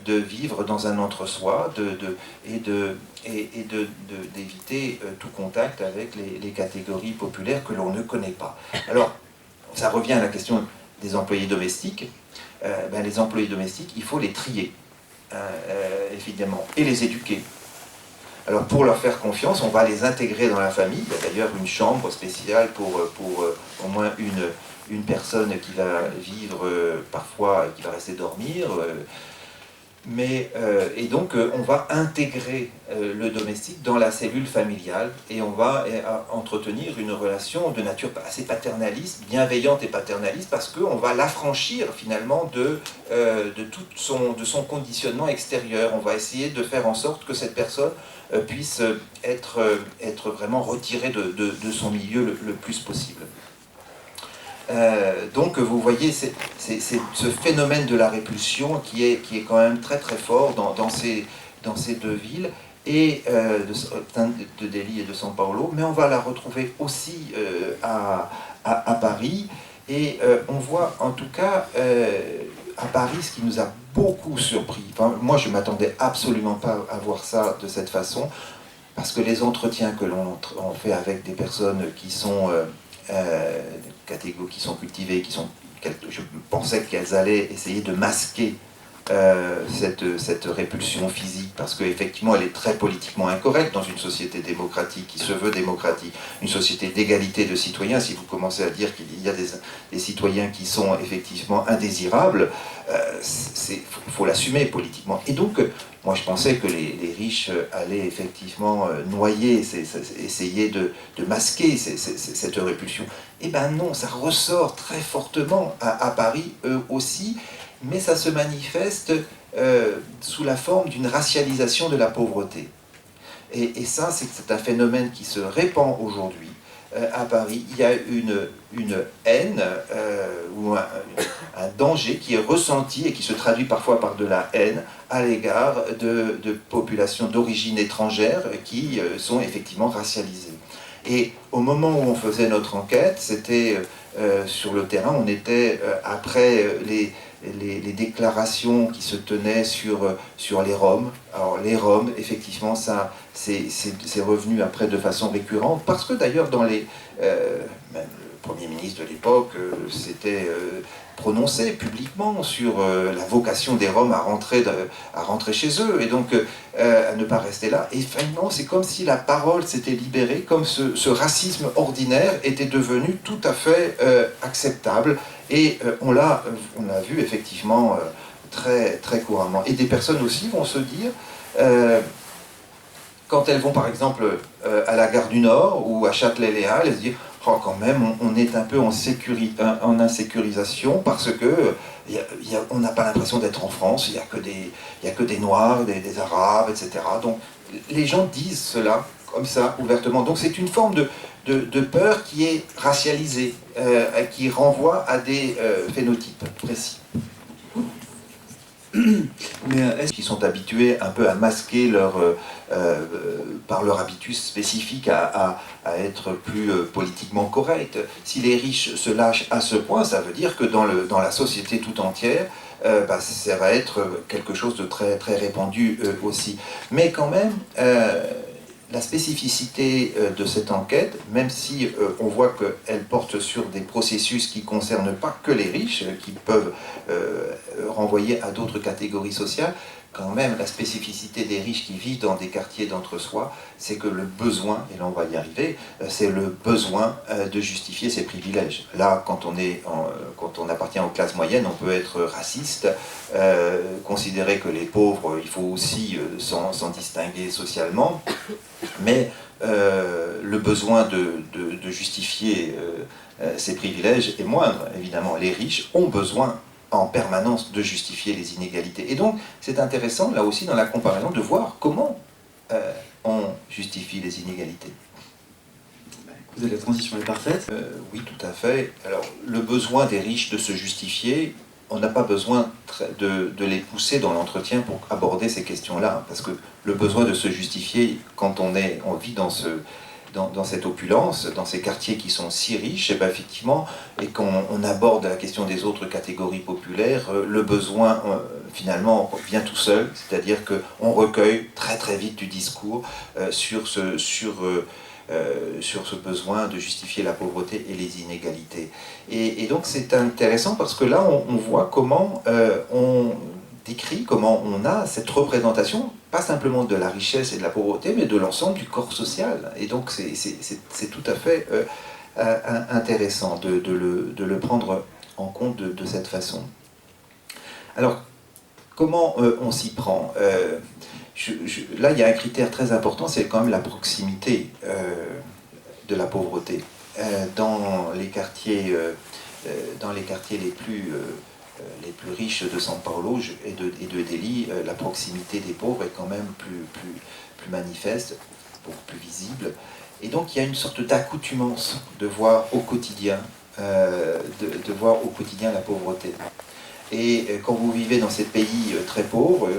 de vivre dans un entre-soi et d'éviter tout contact avec les catégories populaires que l'on ne connaît pas. Alors, ça revient à la question des employés domestiques. Les employés domestiques, il faut les trier, évidemment, et les éduquer. Alors pour leur faire confiance, on va les intégrer dans la famille. Il y a d'ailleurs une chambre spéciale pour au moins une personne qui va vivre parfois, qui va rester dormir. Et donc on va intégrer le domestique dans la cellule familiale et on va entretenir une relation de nature assez paternaliste, bienveillante et paternaliste, parce qu'on va l'affranchir finalement de son conditionnement extérieur. On va essayer de faire en sorte que cette personne puisse être vraiment retirée de son milieu le plus possible. Donc vous voyez, c'est ce phénomène de la répulsion qui est quand même très très fort dans ces deux villes, et de Delhi et de São Paulo, mais on va la retrouver aussi à Paris, et on voit en tout cas à Paris ce qui nous a beaucoup surpris. Enfin, moi je ne m'attendais absolument pas à voir ça de cette façon, parce que les entretiens que l'on fait avec des personnes qui sont catégories qui sont cultivées, je pensais qu'elles allaient essayer de masquer cette répulsion physique, parce qu'effectivement elle est très politiquement incorrecte dans une société démocratique qui se veut démocratique, une société d'égalité de citoyens. Si vous commencez à dire qu'il y a des citoyens qui sont effectivement indésirables, faut l'assumer politiquement. Et donc moi je pensais que les riches allaient effectivement noyer, essayer de masquer cette répulsion. Eh ben non, ça ressort très fortement à Paris aussi, mais ça se manifeste sous la forme d'une racialisation de la pauvreté. Et ça, c'est un phénomène qui se répand aujourd'hui. À Paris, il y a une haine ou un danger qui est ressenti et qui se traduit parfois par de la haine à l'égard de populations d'origine étrangère qui sont effectivement racialisées. Et au moment où on faisait notre enquête, c'était sur le terrain, on était après les déclarations qui se tenaient sur les Roms. Alors les Roms, effectivement, ça c'est revenu après de façon récurrente, parce que d'ailleurs dans même le Premier ministre de l'époque s'était prononcé publiquement sur la vocation des Roms à rentrer chez eux, et donc à ne pas rester là. Et finalement, c'est comme si la parole s'était libérée, comme ce racisme ordinaire était devenu tout à fait acceptable. Et on l'a vu effectivement très, très couramment. Et des personnes aussi vont se dire, quand elles vont par exemple à la gare du Nord ou à Châtelet-Léal, elles se disent « Oh, quand même, on est un peu en insécurisation, parce que on n'a pas l'impression d'être en France, il n'y a que des Noirs, des Arabes, etc. » Donc les gens disent cela comme ça, ouvertement. Donc c'est une forme de peur qui est racialisée, qui renvoie à des phénotypes précis. Mais qui sont habitués un peu à masquer par leur habitus spécifique à être plus politiquement correct. Si les riches se lâchent à ce point, ça veut dire que dans la société tout entière, ça va être quelque chose de très, très répandu aussi. Mais quand même, la spécificité de cette enquête, même si on voit qu'elle porte sur des processus qui ne concernent pas que les riches, qui peuvent renvoyer à d'autres catégories sociales, quand même, la spécificité des riches qui vivent dans des quartiers d'entre-soi, c'est que le besoin, et là on va y arriver, c'est le besoin de justifier ses privilèges. Là, quand on appartient aux classes moyennes, on peut être raciste, considérer que les pauvres, il faut aussi s'en distinguer socialement, mais le besoin de justifier ses privilèges est moindre, évidemment. Les riches ont besoin en permanence de justifier les inégalités. Et donc, c'est intéressant, là aussi, dans la comparaison, de voir comment on justifie les inégalités. Écoutez, la transition est parfaite. Oui, tout à fait. Alors, le besoin des riches de se justifier, on n'a pas besoin de les pousser dans l'entretien pour aborder ces questions-là, parce que le besoin de se justifier, quand on vit dans cette opulence, dans ces quartiers qui sont si riches, et bien effectivement, et qu'on aborde la question des autres catégories populaires, le besoin finalement vient tout seul, c'est-à-dire qu'on recueille très très vite du discours sur ce besoin de justifier la pauvreté et les inégalités. Et donc c'est intéressant parce que là on voit comment on décrit, comment on a cette représentation, pas simplement de la richesse et de la pauvreté, mais de l'ensemble du corps social. Et donc c'est tout à fait intéressant de le prendre en compte de cette façon. Alors, comment on s'y prend là, il y a un critère très important, c'est quand même la proximité de la pauvreté. Dans les quartiers les plus riches de São Paulo et de Delhi, la proximité des pauvres est quand même plus manifeste, beaucoup plus visible. Et donc il y a une sorte d'accoutumance de voir au quotidien, de voir au quotidien la pauvreté. Et quand vous vivez dans ces pays très pauvres,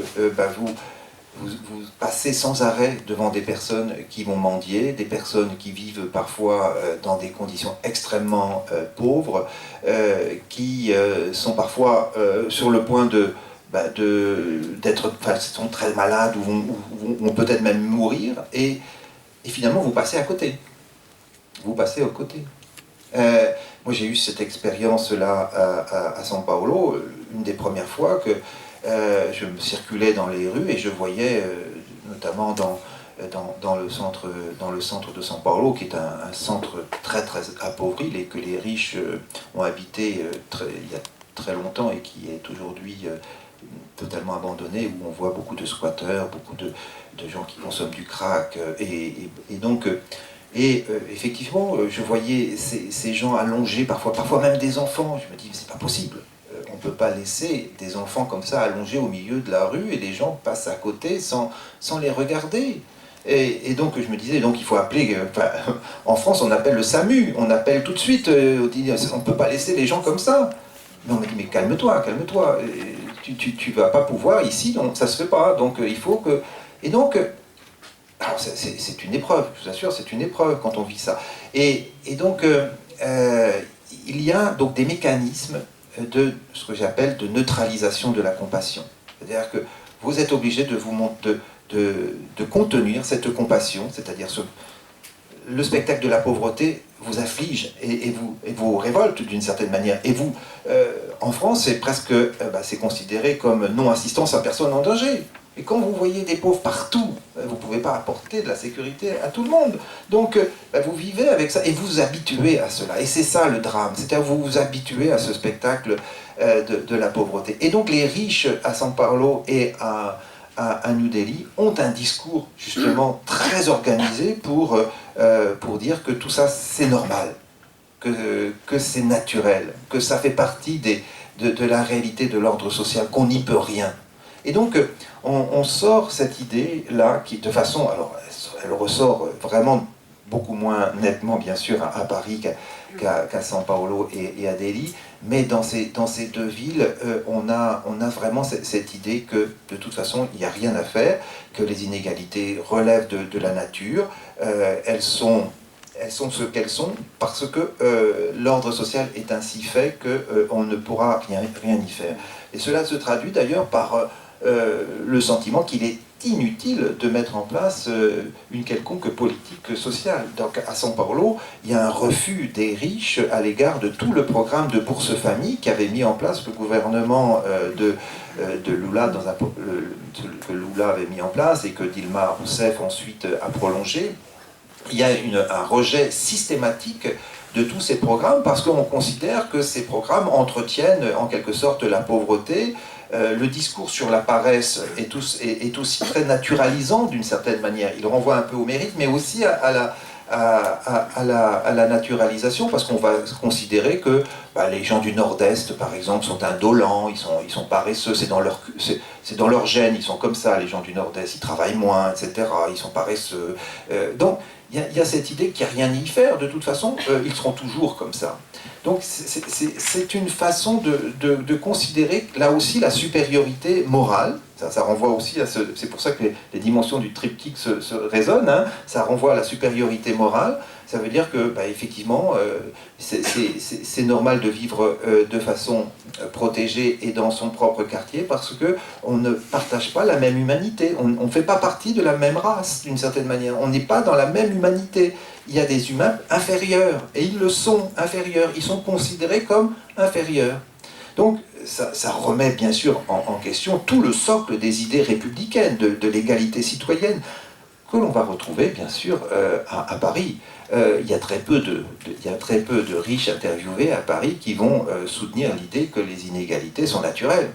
vous passez sans arrêt devant des personnes qui vont mendier, des personnes qui vivent parfois dans des conditions extrêmement pauvres, qui sont parfois sur le point sont très malades ou vont peut-être même mourir, et finalement vous passez à côté. Vous passez au côté. Moi j'ai eu cette expérience-là à São Paulo, une des premières fois que je me circulais dans les rues et je voyais, notamment dans le centre de São Paulo, qui est un centre très très appauvri, que les riches ont habité il y a très longtemps et qui est aujourd'hui totalement abandonné, où on voit beaucoup de squatteurs, beaucoup de gens qui consomment du crack, effectivement, je voyais ces gens allongés, parfois même des enfants. Je me dis, c'est pas possible. On ne peut pas laisser des enfants comme ça allongés au milieu de la rue et les gens passent à côté sans les regarder. Et donc je me disais, donc il faut appeler, en France on appelle le SAMU, on appelle tout de suite, on ne peut pas laisser les gens comme ça. Mais on m'a dit, mais calme-toi, tu vas pas pouvoir ici, donc ça se fait pas, donc il faut que... Et donc, alors c'est une épreuve, je vous assure, c'est une épreuve quand on vit ça. Et donc, il y a donc des mécanismes de ce que j'appelle de neutralisation de la compassion. C'est-à-dire que vous êtes obligé de contenir cette compassion, c'est-à-dire le spectacle de la pauvreté vous afflige et vous révolte d'une certaine manière. Et vous, en France, c'est presque c'est considéré comme non-assistance à personne en danger. Et quand vous voyez des pauvres partout, vous ne pouvez pas apporter de la sécurité à tout le monde. Donc, vous vivez avec ça et vous vous habituez à cela. Et c'est ça le drame, c'est-à-dire vous vous habituez à ce spectacle de la pauvreté. Et donc, les riches à São Paulo et à New Delhi ont un discours justement très organisé pour dire que tout ça, c'est normal, que c'est naturel, que ça fait partie de la réalité de l'ordre social, qu'on n'y peut rien. Et donc, on sort cette idée-là, qui de façon, alors elle ressort vraiment beaucoup moins nettement, bien sûr, à Paris qu'à São Paulo et à Delhi, mais dans ces deux villes, on a vraiment cette idée que, de toute façon, il n'y a rien à faire, que les inégalités relèvent de la nature, elles sont ce qu'elles sont, parce que l'ordre social est ainsi fait qu'on ne pourra rien y faire. Et cela se traduit d'ailleurs par le sentiment qu'il est inutile de mettre en place une quelconque politique sociale. Donc à São Paulo, il y a un refus des riches à l'égard de tout le programme de bourse famille qu'avait mis en place le gouvernement de Lula, que Lula avait mis en place et que Dilma Rousseff ensuite a prolongé. Il y a un rejet systématique de tous ces programmes parce qu'on considère que ces programmes entretiennent en quelque sorte la pauvreté. Le discours sur la paresse est aussi très naturalisant d'une certaine manière. Il renvoie un peu au mérite, mais aussi à la naturalisation, parce qu'on va considérer que les gens du Nord-Est, par exemple, sont indolents, ils sont paresseux, c'est dans leur gène, ils sont comme ça, les gens du Nord-Est, ils travaillent moins, etc., ils sont paresseux. Donc, il y a cette idée qu'il n'y a rien à y faire, de toute façon, ils seront toujours comme ça. Donc c'est une façon de considérer là aussi la supériorité morale. Ça renvoie aussi à c'est pour ça que les dimensions du triptyque se résonnent, hein. Ça renvoie à la supériorité morale. Ça veut dire que, effectivement, c'est normal de vivre de façon protégée et dans son propre quartier parce qu'on ne partage pas la même humanité. On ne fait pas partie de la même race, d'une certaine manière. On n'est pas dans la même humanité. Il y a des humains inférieurs, et ils le sont inférieurs. Ils sont considérés comme inférieurs. Donc, ça remet bien sûr en question tout le socle des idées républicaines, de l'égalité citoyenne, que l'on va retrouver bien sûr à Paris. Il y a très peu de riches interviewés à Paris qui vont soutenir l'idée que les inégalités sont naturelles.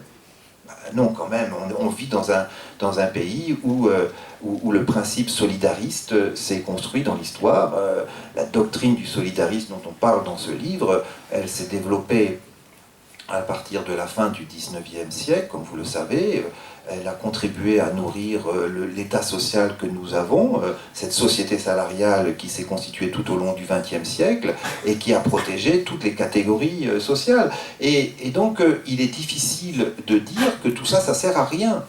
Non, quand même, on vit dans un pays où le principe solidariste s'est construit dans l'histoire. La doctrine du solidarisme dont on parle dans ce livre, elle s'est développée à partir de la fin du XIXe siècle, comme vous le savez. Elle a contribué à nourrir l'état social que nous avons, cette société salariale qui s'est constituée tout au long du XXe siècle et qui a protégé toutes les catégories sociales. Et donc, il est difficile de dire que tout ça, ça sert à rien.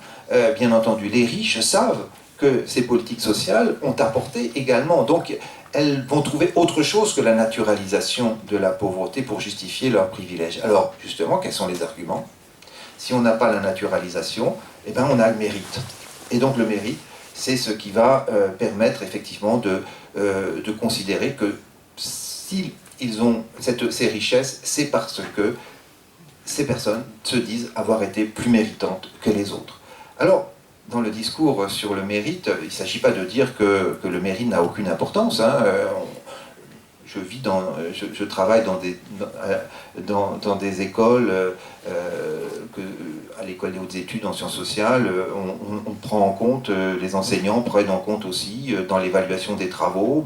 Bien entendu, les riches savent que ces politiques sociales ont apporté également. Donc, elles vont trouver autre chose que la naturalisation de la pauvreté pour justifier leurs privilèges. Alors, justement, quels sont les arguments ? Si on n'a pas la naturalisation, eh ben on a le mérite. Et donc le mérite, c'est ce qui va permettre effectivement de considérer que s'ils ont ces richesses, c'est parce que ces personnes se disent avoir été plus méritantes que les autres. Alors, dans le discours sur le mérite, il ne s'agit pas de dire que le mérite n'a aucune importance, hein. Je travaille dans des écoles, à l'école des hautes études en sciences sociales, on prend en compte, les enseignants prennent en compte aussi dans l'évaluation des travaux,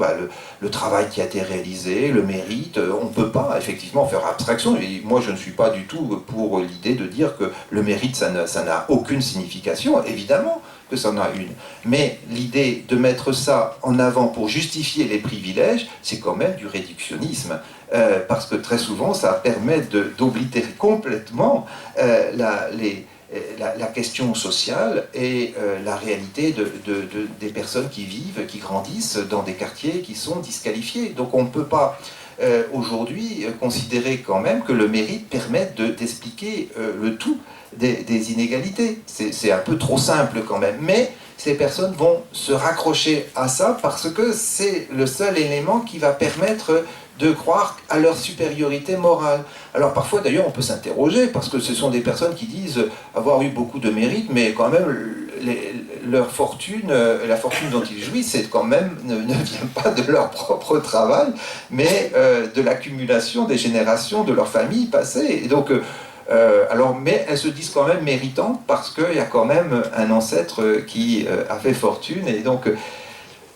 le travail qui a été réalisé, le mérite. On ne peut pas effectivement faire abstraction. Et moi, je ne suis pas du tout pour l'idée de dire que le mérite, ça n'a aucune signification, évidemment que ça en a une. Mais l'idée de mettre ça en avant pour justifier les privilèges, c'est quand même du réductionnisme. Parce que très souvent, ça permet d'oblitérer complètement la question sociale et la réalité des personnes qui vivent, qui grandissent dans des quartiers qui sont disqualifiés. Donc on ne peut pas aujourd'hui considérer quand même que le mérite permet d'expliquer le tout des inégalités. C'est un peu trop simple quand même, mais ces personnes vont se raccrocher à ça parce que c'est le seul élément qui va permettre de croire à leur supériorité morale. Alors parfois d'ailleurs on peut s'interroger parce que ce sont des personnes qui disent avoir eu beaucoup de mérite, mais quand même leur fortune, la fortune dont ils jouissent, c'est quand même ne vient pas de leur propre travail, mais de l'accumulation des générations de leur famille passée. Et donc mais elles se disent quand même méritantes parce qu'il y a quand même un ancêtre qui a fait fortune. Et donc,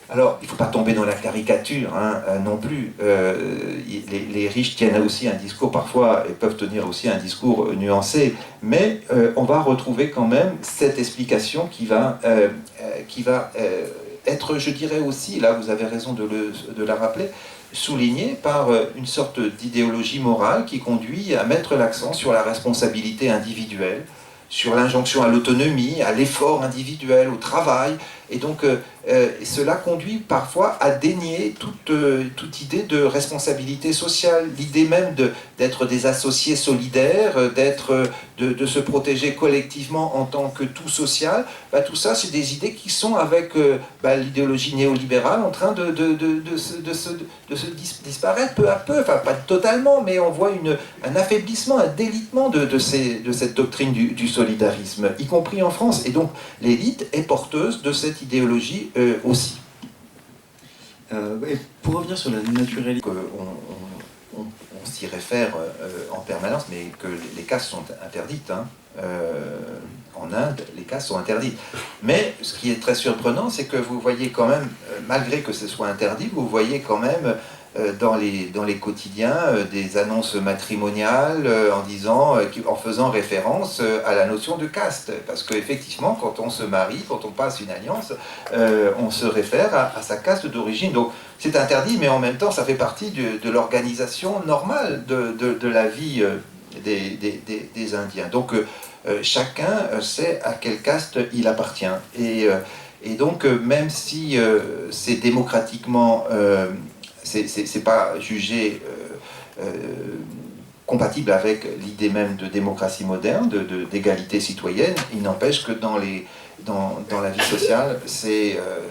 alors, il ne faut pas tomber dans la caricature non plus. Les riches tiennent aussi un discours parfois, et peuvent tenir aussi un discours nuancé, mais on va retrouver quand même cette explication qui va être, je dirais aussi, là vous avez raison de la rappeler, souligné par une sorte d'idéologie morale qui conduit à mettre l'accent sur la responsabilité individuelle, sur l'injonction à l'autonomie, à l'effort individuel, au travail. Et donc cela conduit parfois à dénier toute idée de responsabilité sociale, l'idée même d'être des associés solidaires, de se protéger collectivement en tant que tout social. Tout ça, c'est des idées qui sont avec l'idéologie néolibérale en train de se disparaître peu à peu, enfin pas totalement, mais on voit un affaiblissement, un délitement de cette doctrine du solidarisme, y compris en France. Et donc l'élite est porteuse de cette idéologie aussi. Et pour revenir sur la naturalité... On s'y réfère en permanence, mais que les castes sont interdites. En Inde, les castes sont interdites. Mais ce qui est très surprenant, c'est que vous voyez quand même, malgré que ce soit interdit, vous voyez quand même dans les quotidiens des annonces matrimoniales en faisant référence à la notion de caste. Parce qu'effectivement, quand on se marie, quand on passe une alliance, on se réfère à sa caste d'origine. Donc c'est interdit, mais en même temps, ça fait partie de l'organisation normale de la vie des Indiens. Donc chacun sait à quelle caste il appartient. Et donc, même si c'est démocratiquement... c'est pas jugé compatible avec l'idée même de démocratie moderne, d'égalité citoyenne, il n'empêche que dans la vie sociale,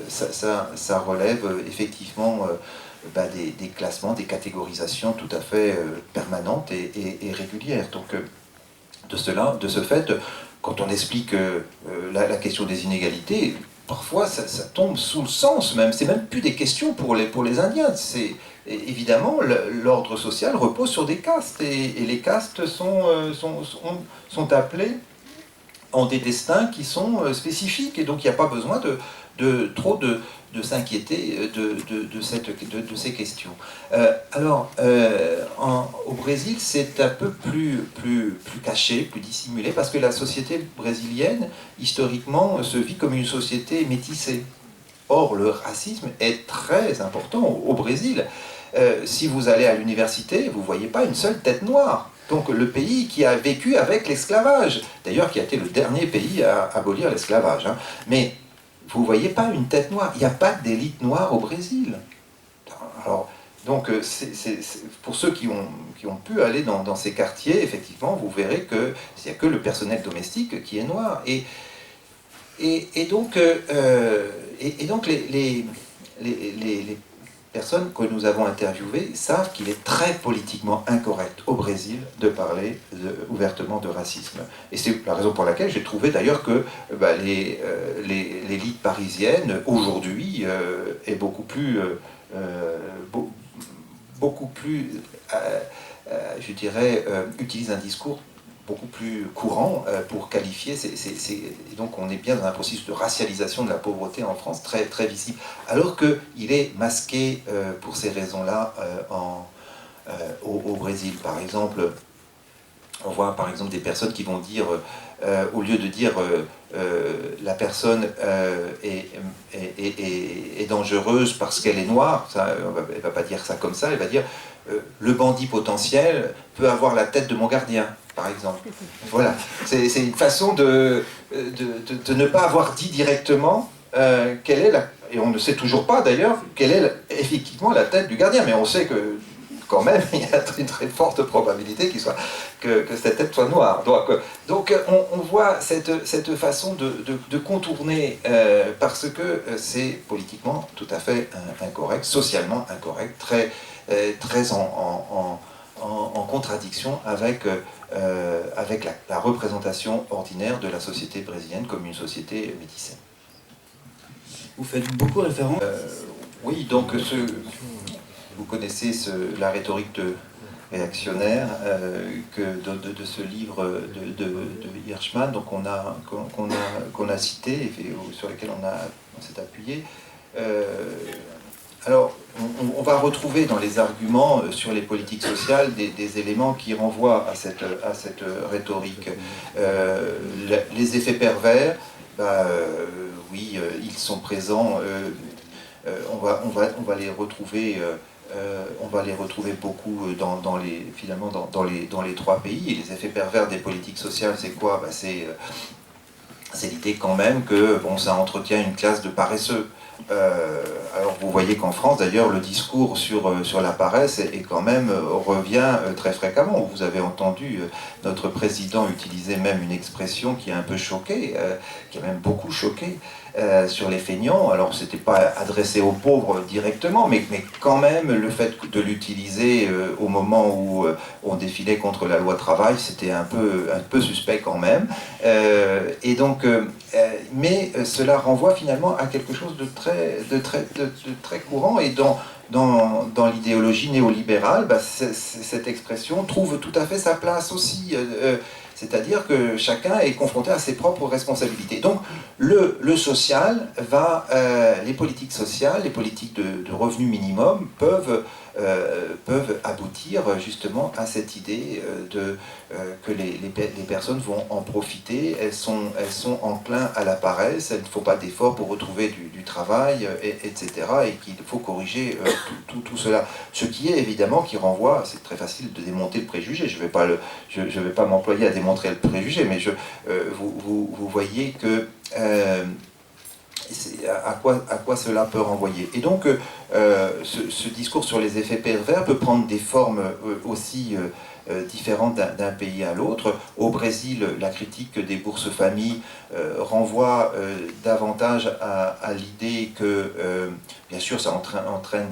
ça relève effectivement des classements, des catégorisations tout à fait permanentes et régulières. Donc, de ce fait, quand on explique la question des inégalités, parfois ça tombe sous le sens même. C'est même plus des questions pour les Indiens. Évidemment, l'ordre social repose sur des castes et les castes sont appelées en des destins qui sont spécifiques, et donc il n'y a pas besoin trop de s'inquiéter de ces questions. Au Brésil, c'est un peu plus caché, plus dissimulé, parce que la société brésilienne, historiquement, se vit comme une société métissée. Or, le racisme est très important au Brésil. Si vous allez à l'université, vous ne voyez pas une seule tête noire. Donc le pays qui a vécu avec l'esclavage, d'ailleurs qui a été le dernier pays à abolir l'esclavage. Mais vous ne voyez pas une tête noire, il n'y a pas d'élite noire au Brésil. Alors, donc, pour ceux qui ont pu aller dans ces quartiers, effectivement, vous verrez qu'il n'y a que le personnel domestique qui est noir. Et donc les personnes que nous avons interviewées savent qu'il est très politiquement incorrect au Brésil de parler ouvertement de racisme. Et c'est la raison pour laquelle j'ai trouvé d'ailleurs que l'élite parisienne, aujourd'hui, est beaucoup plus, je dirais, utilise un discours beaucoup plus courant pour qualifier, et donc on est bien dans un processus de racialisation de la pauvreté en France très, très visible, alors qu'il est masqué pour ces raisons-là au Brésil. Par exemple, on voit par exemple des personnes qui vont dire, au lieu de dire la personne est dangereuse parce qu'elle est noire, elle ne va pas dire ça comme ça, elle va dire le bandit potentiel peut avoir la tête de mon gardien, par exemple. Voilà, c'est une façon de ne pas avoir dit directement quelle est et on ne sait toujours pas d'ailleurs quelle est effectivement la tête du gardien, mais on sait que quand même il y a une très forte probabilité que cette tête soit noire. Donc on voit cette façon de contourner parce que c'est politiquement tout à fait incorrect, socialement incorrect, très en contradiction avec la représentation ordinaire de la société brésilienne comme une société métissée. Vous faites beaucoup référence... Oui, donc vous connaissez la rhétorique réactionnaire de ce livre de Hirschman, donc qu'on a cité et sur lequel on s'est appuyé. Alors, on va retrouver dans les arguments sur les politiques sociales des éléments qui renvoient à cette rhétorique. Les effets pervers, oui, ils sont présents. On va les retrouver. On va les retrouver beaucoup dans les trois pays. Et les effets pervers des politiques sociales, c'est quoi? c'est l'idée quand même que bon, ça entretient une classe de paresseux. Alors vous voyez qu'en France, d'ailleurs, le discours sur la paresse quand même revient très fréquemment. Vous avez entendu notre président utiliser même une expression qui a un peu choqué, qui a même beaucoup choqué, sur les feignants. Alors c'était pas adressé aux pauvres directement, mais quand même le fait de l'utiliser au moment où on défilait contre la loi travail, c'était un peu suspect quand même. Et donc, mais cela renvoie finalement à quelque chose de très courant, et dans l'idéologie néolibérale, bah, cette expression trouve tout à fait sa place aussi. C'est-à-dire que chacun est confronté à ses propres responsabilités. Donc le social les politiques sociales, les politiques de revenu minimum peuvent aboutir justement à cette idée que les personnes vont en profiter, elles sont enclins à la paresse, il ne faut pas d'efforts pour retrouver du travail, etc. Et qu'il faut corriger tout cela. Ce qui est évidemment qui renvoie, c'est très facile de démonter le préjugé, je ne vais pas m'employer à démontrer le préjugé, mais vous voyez que à quoi cela peut renvoyer. Et donc, ce discours sur les effets pervers peut prendre des formes aussi différentes d'un pays à l'autre. Au Brésil, la critique des bourses famille renvoie davantage à l'idée que, bien sûr, ça entraîne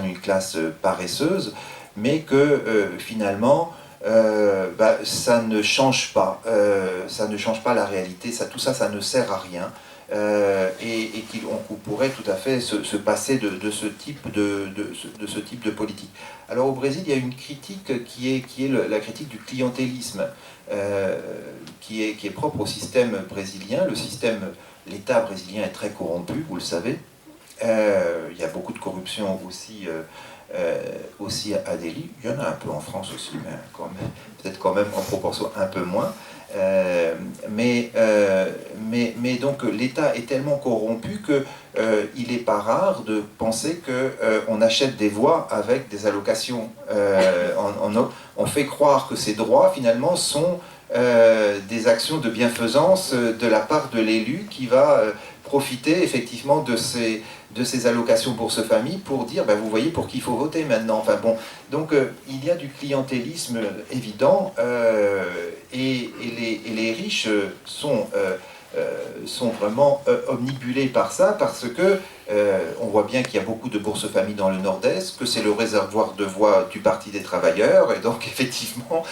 une classe paresseuse, mais que finalement, ça ne change pas, la réalité, tout ça, ça ne sert à rien, et qu'on pourrait tout à fait se passer de ce type de politique. Alors au Brésil, il y a une critique qui est la critique du clientélisme, qui est propre au système brésilien. L'État brésilien est très corrompu, vous le savez. Il y a beaucoup de corruption aussi à Delhi. Il y en a un peu en France aussi, mais peut-être quand même en proportion un peu moins. Mais donc l'État est tellement corrompu qu'il n'est pas rare de penser qu'on achète des voix avec des allocations. On fait croire que ces droits finalement sont des actions de bienfaisance de la part de l'élu qui va profiter effectivement de ces allocations bourse famille pour dire, ben, vous voyez pour qui il faut voter maintenant. Enfin bon, donc il y a du clientélisme évident, et les riches sont vraiment omnibulés par ça, parce que on voit bien qu'il y a beaucoup de bourses famille dans le Nord-Est, que c'est le réservoir de voix du Parti des travailleurs, et donc effectivement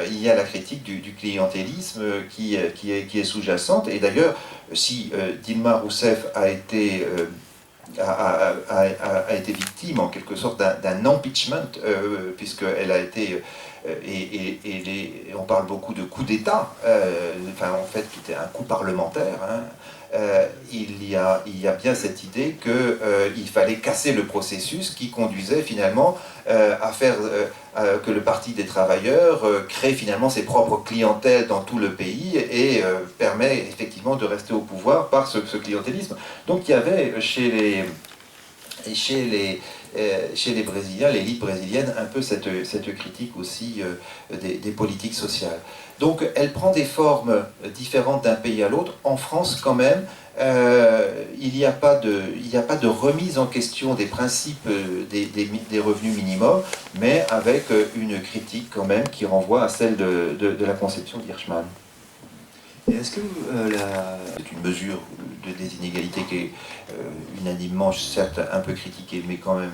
il y a la critique du clientélisme qui est sous-jacente. Et d'ailleurs, si Dilma Rousseff a été victime en quelque sorte d'un impeachment, puisqu'elle a été, on parle beaucoup de coup d'État, en fait qui était un coup parlementaire, hein. Il y a bien cette idée qu'il fallait casser le processus qui conduisait finalement à faire que le Parti des travailleurs crée finalement ses propres clientèles dans tout le pays et permet effectivement de rester au pouvoir par ce clientélisme. Donc il y avait chez les Brésiliens, l'élite brésilienne, un peu cette critique aussi des politiques sociales. Donc elle prend des formes différentes d'un pays à l'autre. En France, quand même, il n'y a pas de remise en question des principes des revenus minimums, mais avec une critique quand même qui renvoie à celle de la conception d'Hirschman. Et est-ce que c'est une mesure des inégalités qui est unanimement, certes, un peu critiquée, mais quand même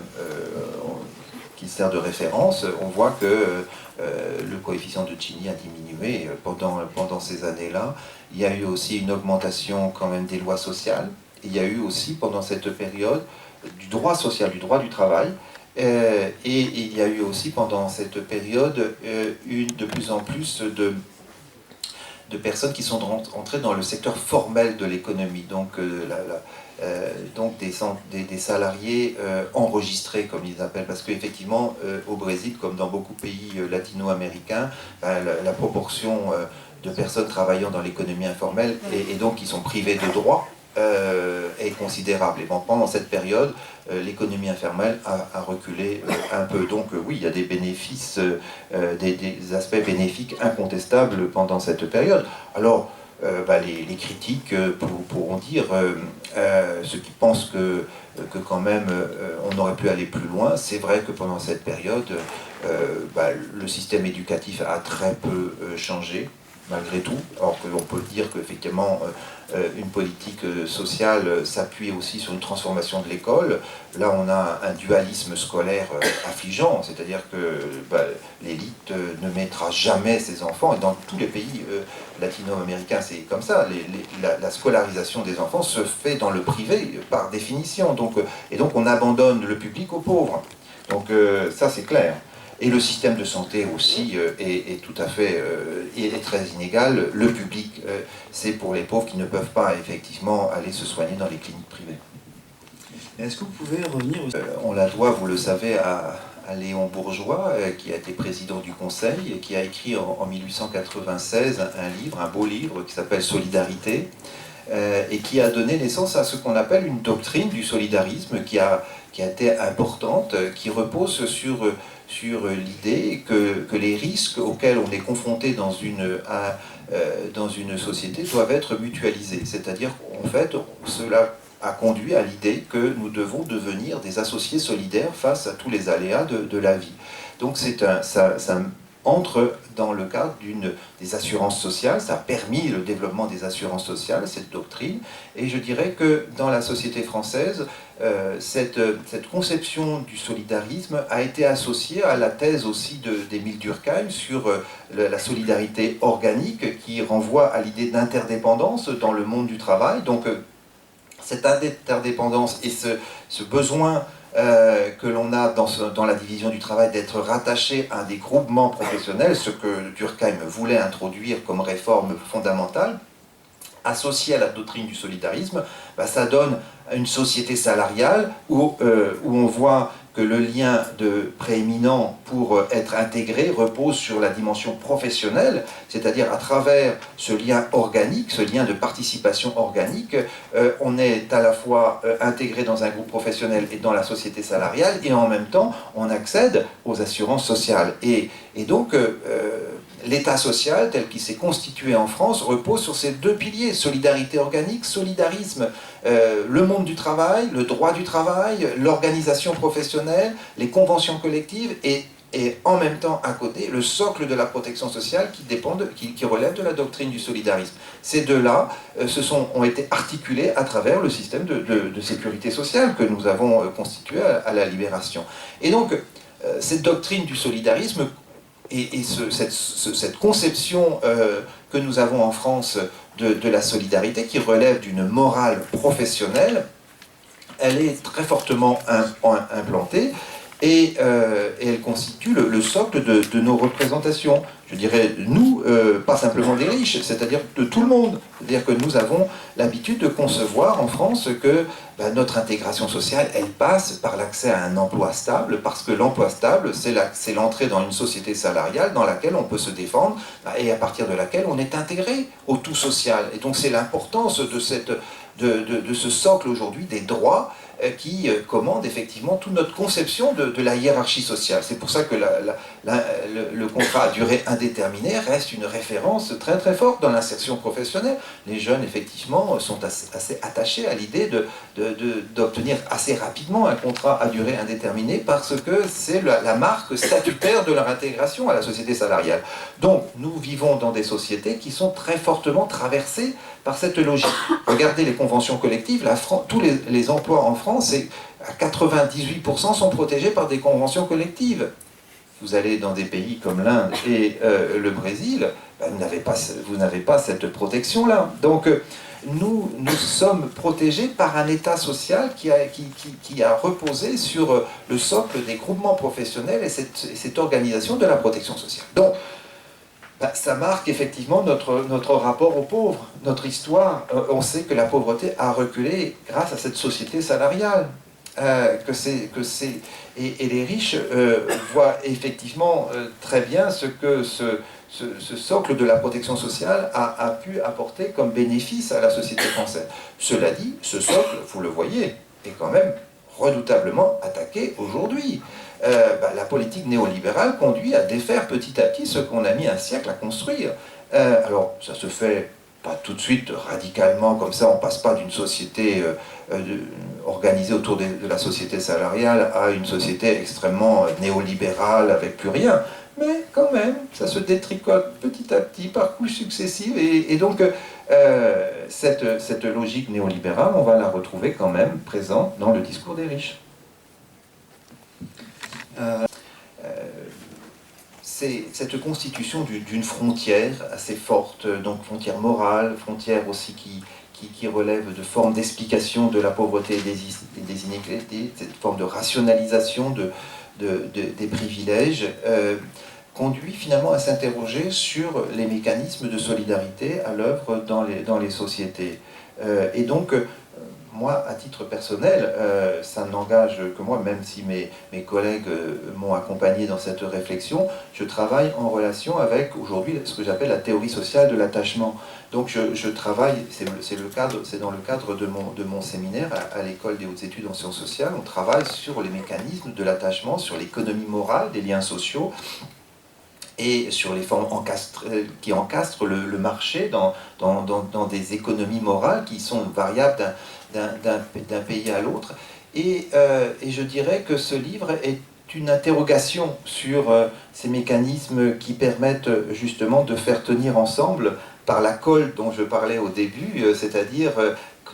qui sert de référence. On voit que le coefficient de Gini a diminué pendant ces années-là. Il y a eu aussi une augmentation quand même des lois sociales. Il y a eu aussi pendant cette période du droit social, du droit du travail. Et il y a eu aussi pendant cette période de plus en plus de personnes qui sont entrées dans le secteur formel de l'économie, donc des salariés enregistrés, comme ils appellent, parce qu'effectivement, au Brésil, comme dans beaucoup de pays latino-américains, la proportion de personnes travaillant dans l'économie informelle et donc qui sont privées de droits est considérable. Et bon, pendant cette période, l'économie informelle a reculé un peu. Donc oui, il y a des bénéfices, des aspects bénéfiques incontestables pendant cette période. Alors, les critiques pourront dire, ceux qui pensent que quand même on aurait pu aller plus loin. C'est vrai que pendant cette période, le système éducatif a très peu changé, malgré tout, alors que l'on peut dire qu'effectivement une politique sociale s'appuie aussi sur une transformation de l'école. Là, on a un dualisme scolaire affligeant, c'est-à-dire que l'élite ne mettra jamais ses enfants, et dans tous les pays latino-américains, c'est comme ça, la scolarisation des enfants se fait dans le privé, par définition, et donc on abandonne le public aux pauvres. Donc ça, c'est clair. Et le système de santé aussi est tout à fait est très inégal. Le public, c'est pour les pauvres qui ne peuvent pas effectivement aller se soigner dans les cliniques privées. Est-ce que vous pouvez revenir On la doit, vous le savez, à Léon Bourgeois, qui a été président du Conseil et qui a écrit en 1896 un beau livre qui s'appelle Solidarité, et qui a donné naissance à ce qu'on appelle une doctrine du solidarisme qui a été importante, qui repose sur l'idée que les risques auxquels on est confronté dans une société doivent être mutualisés. C'est-à-dire qu'en fait, cela a conduit à l'idée que nous devons devenir des associés solidaires face à tous les aléas de la vie. Donc ça entre dans le cadre des assurances sociales. Ça a permis le développement des assurances sociales, cette doctrine. Et je dirais que dans la société française, cette conception du solidarisme a été associée à la thèse aussi d'Émile Durkheim sur la solidarité organique, qui renvoie à l'idée d'interdépendance dans le monde du travail. Donc cette interdépendance et ce besoin que l'on a dans la division du travail d'être rattaché à des groupements professionnels, ce que Durkheim voulait introduire comme réforme fondamentale, associé à la doctrine du solidarisme, ça donne une société salariale où on voit que le lien prééminent pour être intégré repose sur la dimension professionnelle, c'est-à-dire à travers ce lien organique, ce lien de participation organique, on est à la fois intégré dans un groupe professionnel et dans la société salariale, et en même temps on accède aux assurances sociales. Et donc l'État social, tel qu'il s'est constitué en France, repose sur ces deux piliers, solidarité organique, solidarisme, le monde du travail, le droit du travail, l'organisation professionnelle, les conventions collectives, et en même temps, à côté, le socle de la protection sociale qui relève de la doctrine du solidarisme. Ces deux-là ont été articulés à travers le système de sécurité sociale que nous avons constitué à la Libération. Et donc, cette doctrine du solidarisme et cette conception que nous avons en France de la solidarité, qui relève d'une morale professionnelle, elle est très fortement implantée, et elle constitue le socle de nos représentations. Je dirais, nous, pas simplement des riches, c'est-à-dire de tout le monde. C'est-à-dire que nous avons l'habitude de concevoir en France que notre intégration sociale, elle passe par l'accès à un emploi stable, parce que l'emploi stable, c'est l'entrée dans une société salariale dans laquelle on peut se défendre, et à partir de laquelle on est intégré au tout social. Et donc c'est l'importance de ce socle aujourd'hui des droits qui commande effectivement toute notre conception de la hiérarchie sociale. C'est pour ça que le contrat à durée indéterminée reste une référence très très forte dans l'insertion professionnelle. Les jeunes, effectivement, sont assez attachés à l'idée d'obtenir assez rapidement un contrat à durée indéterminée, parce que c'est la marque statutaire de leur intégration à la société salariale. Donc, nous vivons dans des sociétés qui sont très fortement traversées par cette logique. Regardez les conventions collectives, tous les emplois en France, à 98% sont protégés par des conventions collectives. Vous allez dans des pays comme l'Inde et le Brésil, vous n'avez pas cette protection-là. Donc nous sommes protégés par un État social qui a reposé sur le socle des groupements professionnels et cette organisation de la protection sociale. Donc, ça marque effectivement notre rapport aux pauvres, notre histoire. On sait que la pauvreté a reculé grâce à cette société salariale. Et les riches voient effectivement très bien ce que ce socle de la protection sociale a pu apporter comme bénéfice à la société française. Cela dit, ce socle, vous le voyez, est quand même redoutablement attaqué aujourd'hui. La politique néolibérale conduit à défaire petit à petit ce qu'on a mis un siècle à construire. Alors, ça se fait pas tout de suite radicalement comme ça, on ne passe pas d'une société organisée autour de la société salariale à une société extrêmement néolibérale avec plus rien. Mais quand même, ça se détricote petit à petit par couches successives. Et donc, cette logique néolibérale, on va la retrouver quand même présente dans le discours des riches. C'est cette constitution d'une frontière assez forte, donc frontière morale, frontière aussi qui relève de formes d'explication de la pauvreté et des inégalités, cette forme de rationalisation des privilèges, conduit finalement à s'interroger sur les mécanismes de solidarité à l'œuvre dans les sociétés. Et donc, moi, à titre personnel, ça n'engage que moi, même si mes collègues m'ont accompagné dans cette réflexion, je travaille en relation avec, aujourd'hui, ce que j'appelle la théorie sociale de l'attachement. Donc je travaille, c'est dans le cadre de mon séminaire à l'École des hautes études en sciences sociales, on travaille sur les mécanismes de l'attachement, sur l'économie morale des liens sociaux, et sur les formes qui encastrent le marché dans des économies morales qui sont variables d'un pays à l'autre. Et je dirais que ce livre est une interrogation sur ces mécanismes qui permettent justement de faire tenir ensemble par la colle dont je parlais au début, c'est-à-dire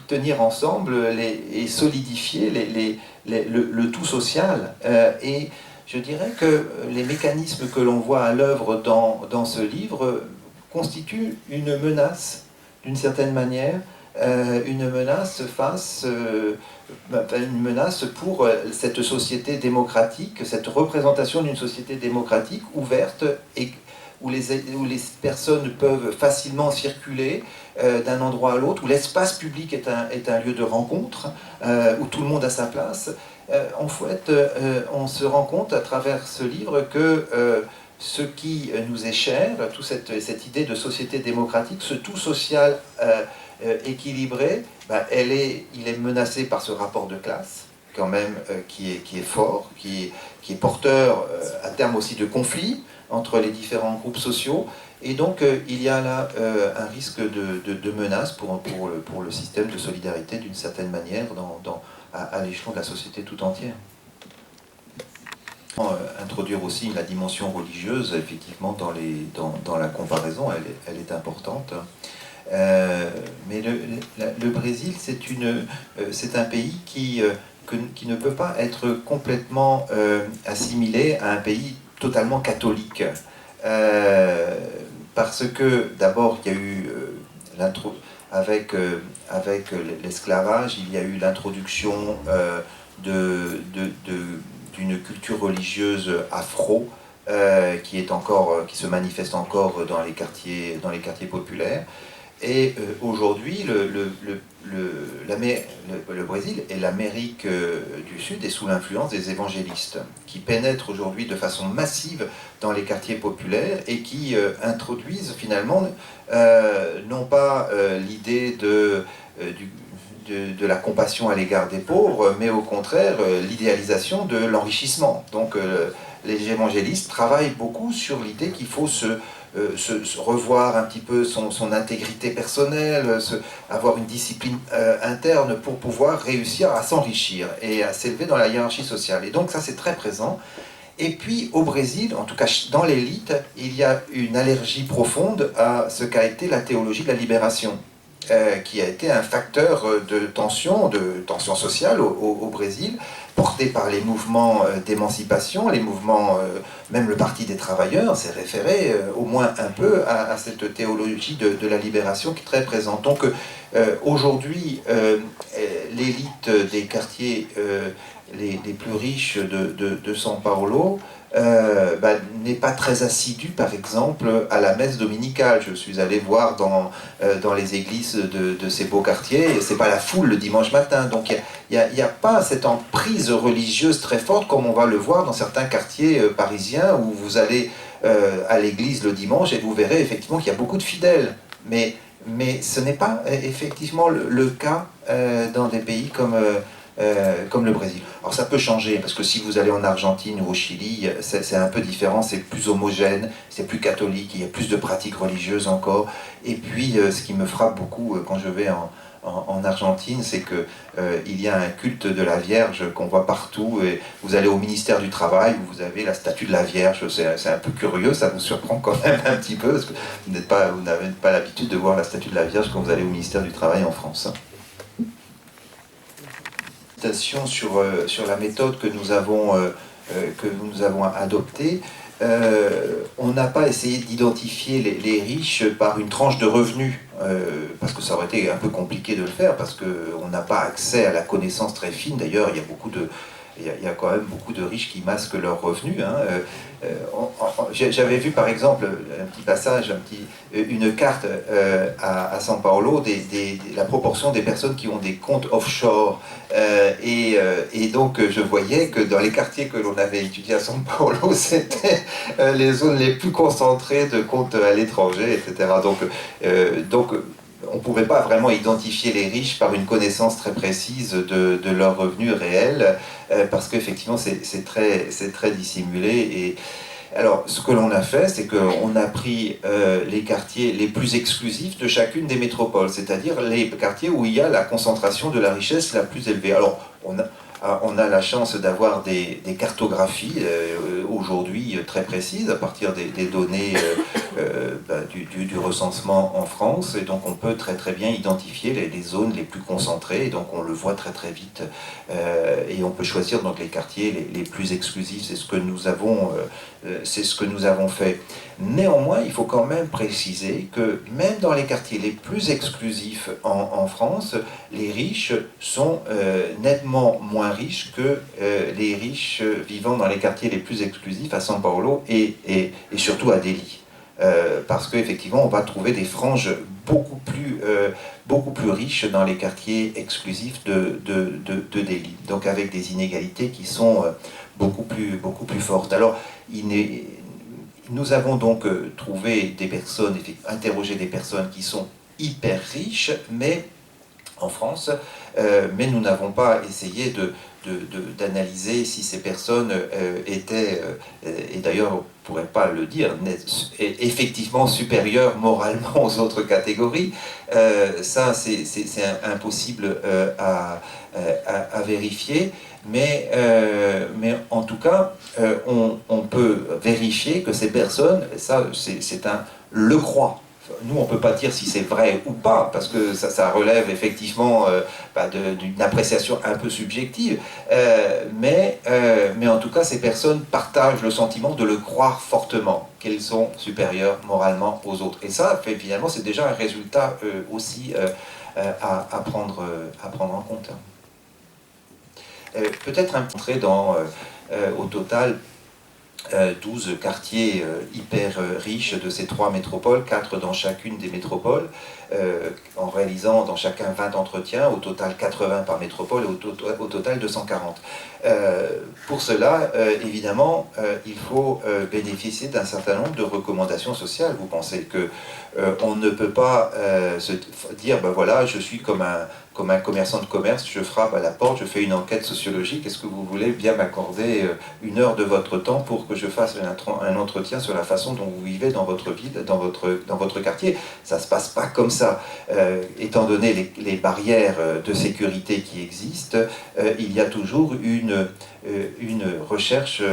tenir ensemble et solidifier le tout social. Et je dirais que les mécanismes que l'on voit à l'œuvre dans ce livre constituent une menace, d'une certaine manière, une menace une menace pour cette société démocratique, cette représentation d'une société démocratique ouverte et où les personnes peuvent facilement circuler d'un endroit à l'autre, où l'espace public est un lieu de rencontre, où tout le monde a sa place. En fait, on se rend compte à travers ce livre que ce qui nous est cher, toute cette idée de société démocratique, ce tout social équilibré, il est menacé par ce rapport de classe, quand même, qui est fort, qui est porteur à terme aussi de conflits entre les différents groupes sociaux. Et donc, il y a là un risque de menace pour le système de solidarité, d'une certaine manière, à l'échelon de la société tout entière. Introduire aussi la dimension religieuse, effectivement, dans la comparaison, elle est importante. Mais le Brésil, c'est un pays qui ne peut pas être complètement assimilé à un pays totalement catholique. Parce que, d'abord, il y a eu avec l'esclavage, il y a eu l'introduction d'une culture religieuse afro qui se manifeste encore dans les quartiers populaires. Et aujourd'hui, le Brésil et l'Amérique du Sud est sous l'influence des évangélistes qui pénètrent aujourd'hui de façon massive dans les quartiers populaires et qui introduisent finalement non pas l'idée de la compassion à l'égard des pauvres, mais au contraire l'idéalisation de l'enrichissement. Donc les évangélistes travaillent beaucoup sur l'idée qu'il faut se revoir un petit peu son intégrité personnelle, avoir une discipline interne pour pouvoir réussir à s'enrichir et à s'élever dans la hiérarchie sociale. Et donc ça, c'est très présent. Et puis au Brésil, en tout cas dans l'élite, il y a une allergie profonde à ce qu'a été la théologie de la libération, qui a été un facteur de tension sociale au Brésil, porté par les mouvements d'émancipation, les mouvements, même le Parti des travailleurs s'est référé au moins un peu à cette théologie de la libération qui est très présente. Donc aujourd'hui, l'élite des quartiers les plus riches de São Paulo n'est pas très assidue, par exemple, à la messe dominicale. Je suis allé voir dans les églises de ces beaux quartiers, et c'est pas la foule le dimanche matin. Donc il n'y a pas cette emprise religieuse très forte comme on va le voir dans certains quartiers parisiens où vous allez à l'église le dimanche et vous verrez effectivement qu'il y a beaucoup de fidèles. Mais ce n'est pas effectivement le cas dans des pays comme le Brésil. Alors ça peut changer, parce que si vous allez en Argentine ou au Chili, c'est un peu différent, c'est plus homogène, c'est plus catholique, il y a plus de pratiques religieuses encore. Et puis ce qui me frappe beaucoup quand je vais en Argentine, c'est que il y a un culte de la Vierge qu'on voit partout. Et vous allez au ministère du Travail, où vous avez la statue de la Vierge. C'est un peu curieux, ça vous surprend quand même un petit peu, parce que vous n'avez pas l'habitude de voir la statue de la Vierge quand vous allez au ministère du Travail en France. Sur la méthode que nous avons adoptée. On n'a pas essayé d'identifier les riches par une tranche de revenus, parce que ça aurait été un peu compliqué de le faire, parce qu'on n'a pas accès à la connaissance très fine. D'ailleurs, il y a quand même beaucoup de riches qui masquent leurs revenus. Hein. J'avais vu par exemple un petit passage, une carte à São Paulo, la proportion des personnes qui ont des comptes offshore. Et donc je voyais que dans les quartiers que l'on avait étudiés à São Paulo, c'était les zones les plus concentrées de comptes à l'étranger, etc. Donc on ne pouvait pas vraiment identifier les riches par une connaissance très précise de leurs revenus réels, parce qu'effectivement c'est très dissimulé. Et alors ce que l'on a fait, c'est qu'on a pris les quartiers les plus exclusifs de chacune des métropoles, c'est-à-dire les quartiers où il y a la concentration de la richesse la plus élevée. Alors on a la chance d'avoir des cartographies aujourd'hui très précises à partir des données du recensement en France, et donc on peut très bien identifier les zones les plus concentrées, et donc on le voit très vite, et on peut choisir donc les quartiers les plus exclusifs. C'est ce que nous avons fait. Néanmoins, il faut quand même préciser que même dans les quartiers les plus exclusifs en France, les riches sont nettement moins riches que les riches vivant dans les quartiers les plus exclusifs à São Paulo et surtout à Delhi. Parce qu'effectivement, on va trouver des franges beaucoup plus riches dans les quartiers exclusifs de Delhi, donc avec des inégalités qui sont beaucoup plus fortes. Alors, nous avons donc interrogé des personnes qui sont hyper riches, mais en France, mais nous n'avons pas essayé d'analyser si ces personnes étaient, et d'ailleurs on ne pourrait pas le dire, effectivement supérieures moralement aux autres catégories. Ça, c'est impossible à vérifier. Mais en tout cas, on peut vérifier que ces personnes, ça c'est le croit. Nous, on ne peut pas dire si c'est vrai ou pas, parce que ça relève effectivement d'une appréciation un peu subjective, mais en tout cas, ces personnes partagent le sentiment de le croire fortement, qu'elles sont supérieures moralement aux autres. Et ça, finalement, c'est déjà un résultat aussi à prendre en compte. Peut-être entrer dans, au total, 12 quartiers hyper riches de ces 3 métropoles, 4 dans chacune des métropoles, en réalisant dans chacun 20 entretiens, au total 80 par métropole, et au total 240. Pour cela, évidemment, il faut bénéficier d'un certain nombre de recommandations sociales. Vous pensez que on ne peut pas se dire, ben voilà, je suis comme un commerçant de commerce, je frappe à la porte, je fais une enquête sociologique, est-ce que vous voulez bien m'accorder 1 heure de votre temps pour que je fasse un entretien sur la façon dont vous vivez dans votre ville, dans votre quartier? Ça ne se passe pas comme ça. Étant donné les barrières de sécurité qui existent, il y a toujours une recherche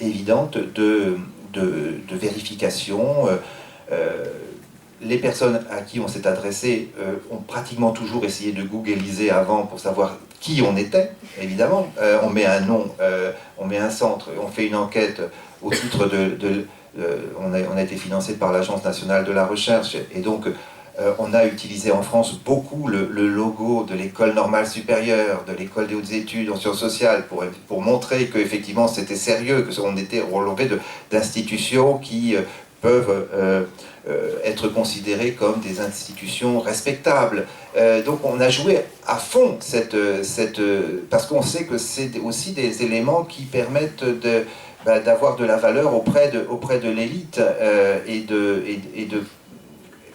évidente de vérification. Les personnes à qui on s'est adressé ont pratiquement toujours essayé de googliser avant pour savoir qui on était, évidemment. On met un nom, on met un centre, on fait une enquête au titre on a été financé par l'Agence nationale de la recherche, et donc on a utilisé en France beaucoup le logo de l'école normale supérieure, de l'école des hautes études en sciences sociales, pour montrer qu'effectivement c'était sérieux, qu'on était relevé d'institutions qui peuvent être considérées comme des institutions respectables. Donc on a joué à fond parce qu'on sait que c'est aussi des éléments qui permettent d'avoir de la valeur auprès de l'élite et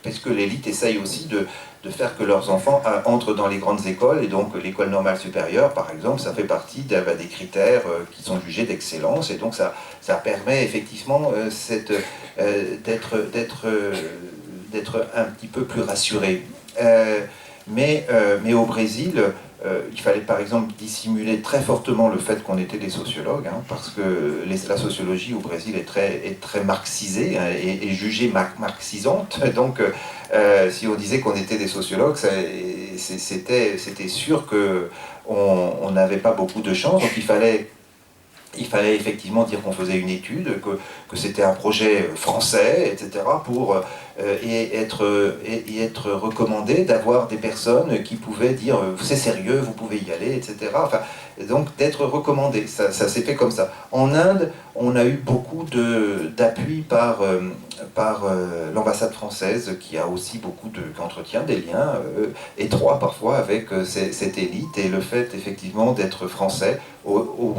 parce que l'élite essaye aussi de faire que leurs enfants entrent dans les grandes écoles, et donc l'école normale supérieure, par exemple, ça fait partie des critères qui sont jugés d'excellence, et donc ça permet effectivement d'être un petit peu plus rassuré. Mais au Brésil, il fallait par exemple dissimuler très fortement le fait qu'on était des sociologues, hein, parce que la sociologie au Brésil est très marxisée, hein, et jugée marxisante. Donc si on disait qu'on était des sociologues, c'était sûr qu'on n'avait pas beaucoup de chance. Donc il fallait effectivement dire qu'on faisait une étude, que c'était un projet français, etc., et être recommandé d'avoir des personnes qui pouvaient dire c'est sérieux, vous pouvez y aller, etc. Enfin, donc d'être recommandé, ça s'est fait comme ça. En Inde, on a eu beaucoup d'appui par l'ambassade française, qui a aussi beaucoup d'entretien, des liens étroits parfois avec cette élite, et le fait effectivement d'être français au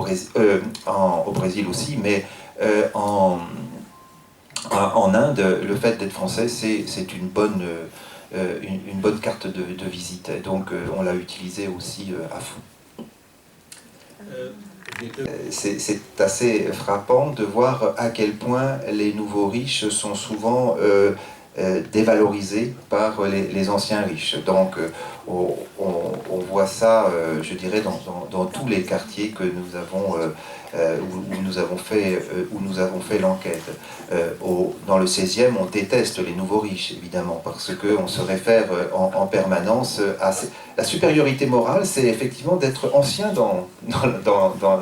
Brésil aussi, mais en Inde, le fait d'être français, c'est une bonne carte de visite. Donc on l'a utilisé aussi à fond. C'est assez frappant de voir à quel point les nouveaux riches sont souvent dévalorisés par les anciens riches. Donc on voit ça, je dirais, dans tous les quartiers que nous avons où nous avons fait l'enquête. Dans le 16e, on déteste les nouveaux riches, évidemment, parce qu'on se réfère en permanence à la supériorité morale, c'est effectivement d'être ancien dans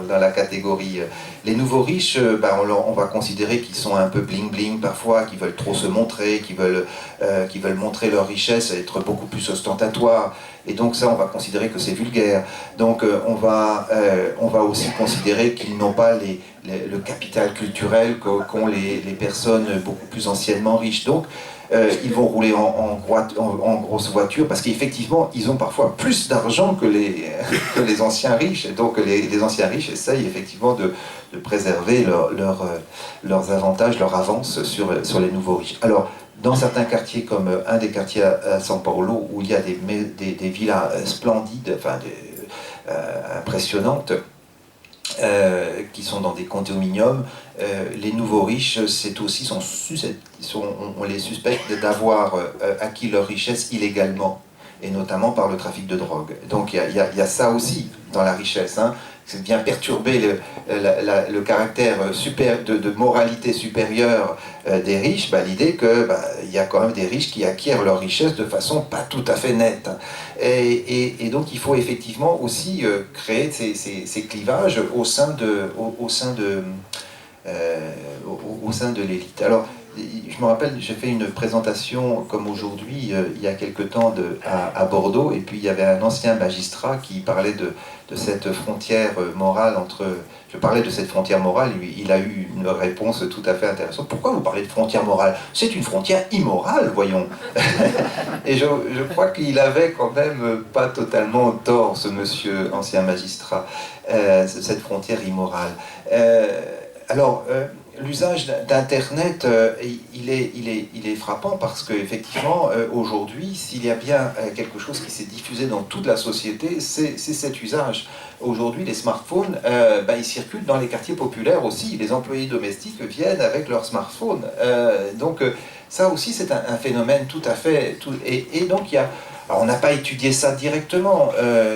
la catégorie. Les nouveaux riches, on va considérer qu'ils sont un peu bling-bling parfois, qu'ils veulent trop se montrer, qu'ils veulent montrer leur richesse, être beaucoup plus ostentatoire. Et donc ça, on va considérer que c'est vulgaire. Donc on va aussi considérer qu'ils n'ont pas le capital culturel qu'ont les personnes beaucoup plus anciennement riches. Donc ils vont rouler en grosse voiture, parce qu'effectivement, ils ont parfois plus d'argent que les anciens riches. Et donc les anciens riches essayent effectivement de préserver leurs avantages, leur avance sur les nouveaux riches. Alors, dans certains quartiers, comme un des quartiers à São Paulo, où il y a des villas splendides, enfin impressionnantes, qui sont dans des condominiums, les nouveaux riches, on les suspecte d'avoir acquis leur richesse illégalement, et notamment par le trafic de drogue. Donc il y a ça aussi dans la richesse, hein. C'est bien perturber le caractère de moralité supérieure des riches, l'idée qu'il y a quand même des riches qui acquièrent leur richesse de façon pas tout à fait nette. Et donc il faut effectivement aussi créer ces clivages au sein de l'élite. Alors, je me rappelle, j'ai fait une présentation comme aujourd'hui, il y a quelque temps à Bordeaux, et puis il y avait un ancien magistrat qui parlait de cette frontière morale entre... Je parlais de cette frontière morale, lui, il a eu une réponse tout à fait intéressante. Pourquoi vous parlez de frontière morale? C'est une frontière immorale, voyons. Et je crois qu'il avait quand même pas totalement tort, ce monsieur ancien magistrat, cette frontière immorale. L'usage d'Internet, il est frappant, parce qu'effectivement, aujourd'hui, s'il y a bien quelque chose qui s'est diffusé dans toute la société, c'est cet usage. Aujourd'hui, les smartphones, ils circulent dans les quartiers populaires aussi. Les employés domestiques viennent avec leur smartphone. Donc ça aussi, c'est un phénomène tout à fait... Et donc, alors, on n'a pas étudié ça directement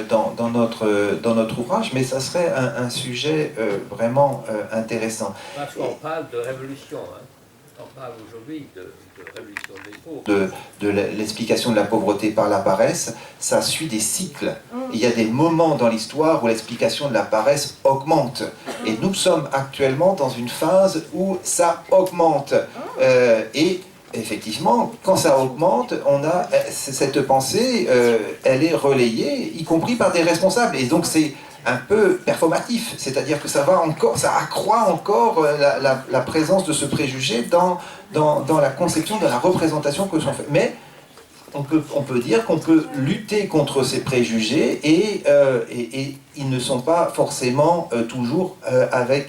dans notre ouvrage, mais ça serait un sujet vraiment intéressant. Parce qu'on parle de révolution, hein. On parle aujourd'hui de révolution des pauvres. De l'explication de la pauvreté par la paresse, ça suit des cycles. Il y a des moments dans l'histoire où l'explication de la paresse augmente. Et nous sommes actuellement dans une phase où ça augmente. Et effectivement, quand ça augmente, on a cette pensée, elle est relayée, y compris par des responsables. Et donc c'est un peu performatif, c'est-à-dire que ça accroît encore la présence de ce préjugé dans la conception, dans la représentation que sont fait. Mais on peut dire qu'on peut lutter contre ces préjugés et ils ne sont pas forcément toujours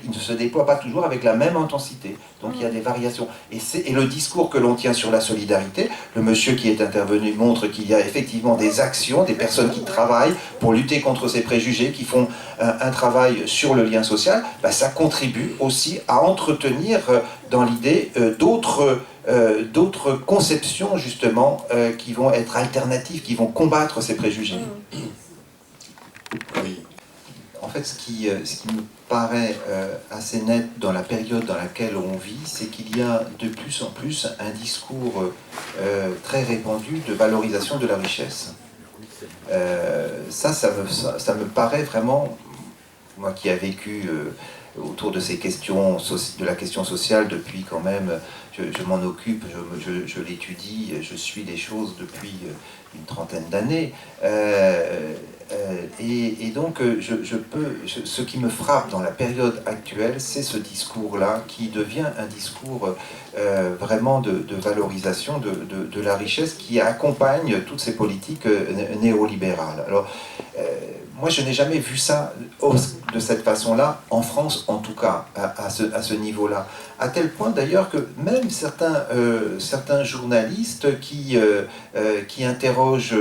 ils ne se déploient pas toujours avec la même intensité. Donc il y a des variations. Et le discours que l'on tient sur la solidarité, le monsieur qui est intervenu montre qu'il y a effectivement des actions, des personnes qui travaillent pour lutter contre ces préjugés, qui font un travail sur le lien social. Ben, ça contribue aussi à entretenir dans l'idée d'autres conceptions justement qui vont être alternatives, qui vont combattre ces préjugés. Oui. En fait, ce qui me paraît assez net dans la période dans laquelle on vit, c'est qu'il y a de plus en plus un discours très répandu de valorisation de la richesse. Ça me paraît vraiment, moi qui ai vécu autour de ces questions, de la question sociale depuis quand même, je m'en occupe, je l'étudie, je suis les choses depuis une trentaine d'années. Et donc, ce qui me frappe dans la période actuelle, c'est ce discours-là qui devient un discours vraiment de valorisation de la richesse qui accompagne toutes ces politiques néolibérales. Alors, moi, je n'ai jamais vu ça de cette façon-là, en France en tout cas, à ce niveau-là. À tel point d'ailleurs que même certains journalistes qui m'interrogent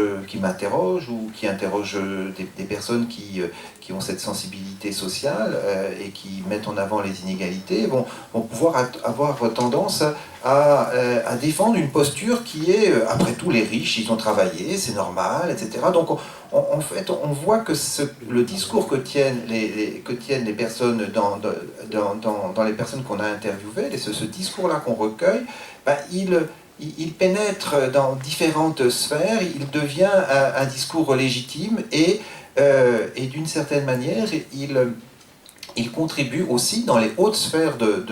ou qui interrogent des personnes qui ont cette sensibilité sociale et qui mettent en avant les inégalités vont pouvoir avoir tendance à défendre une posture qui est, après tout, les riches, ils ont travaillé, c'est normal, etc. Donc, en fait, on voit que le discours que tiennent les personnes dans les personnes qu'on a interviewées, ce discours-là qu'on recueille, ben, il pénètre dans différentes sphères, il devient un discours légitime et d'une certaine manière, il contribue aussi dans les hautes sphères de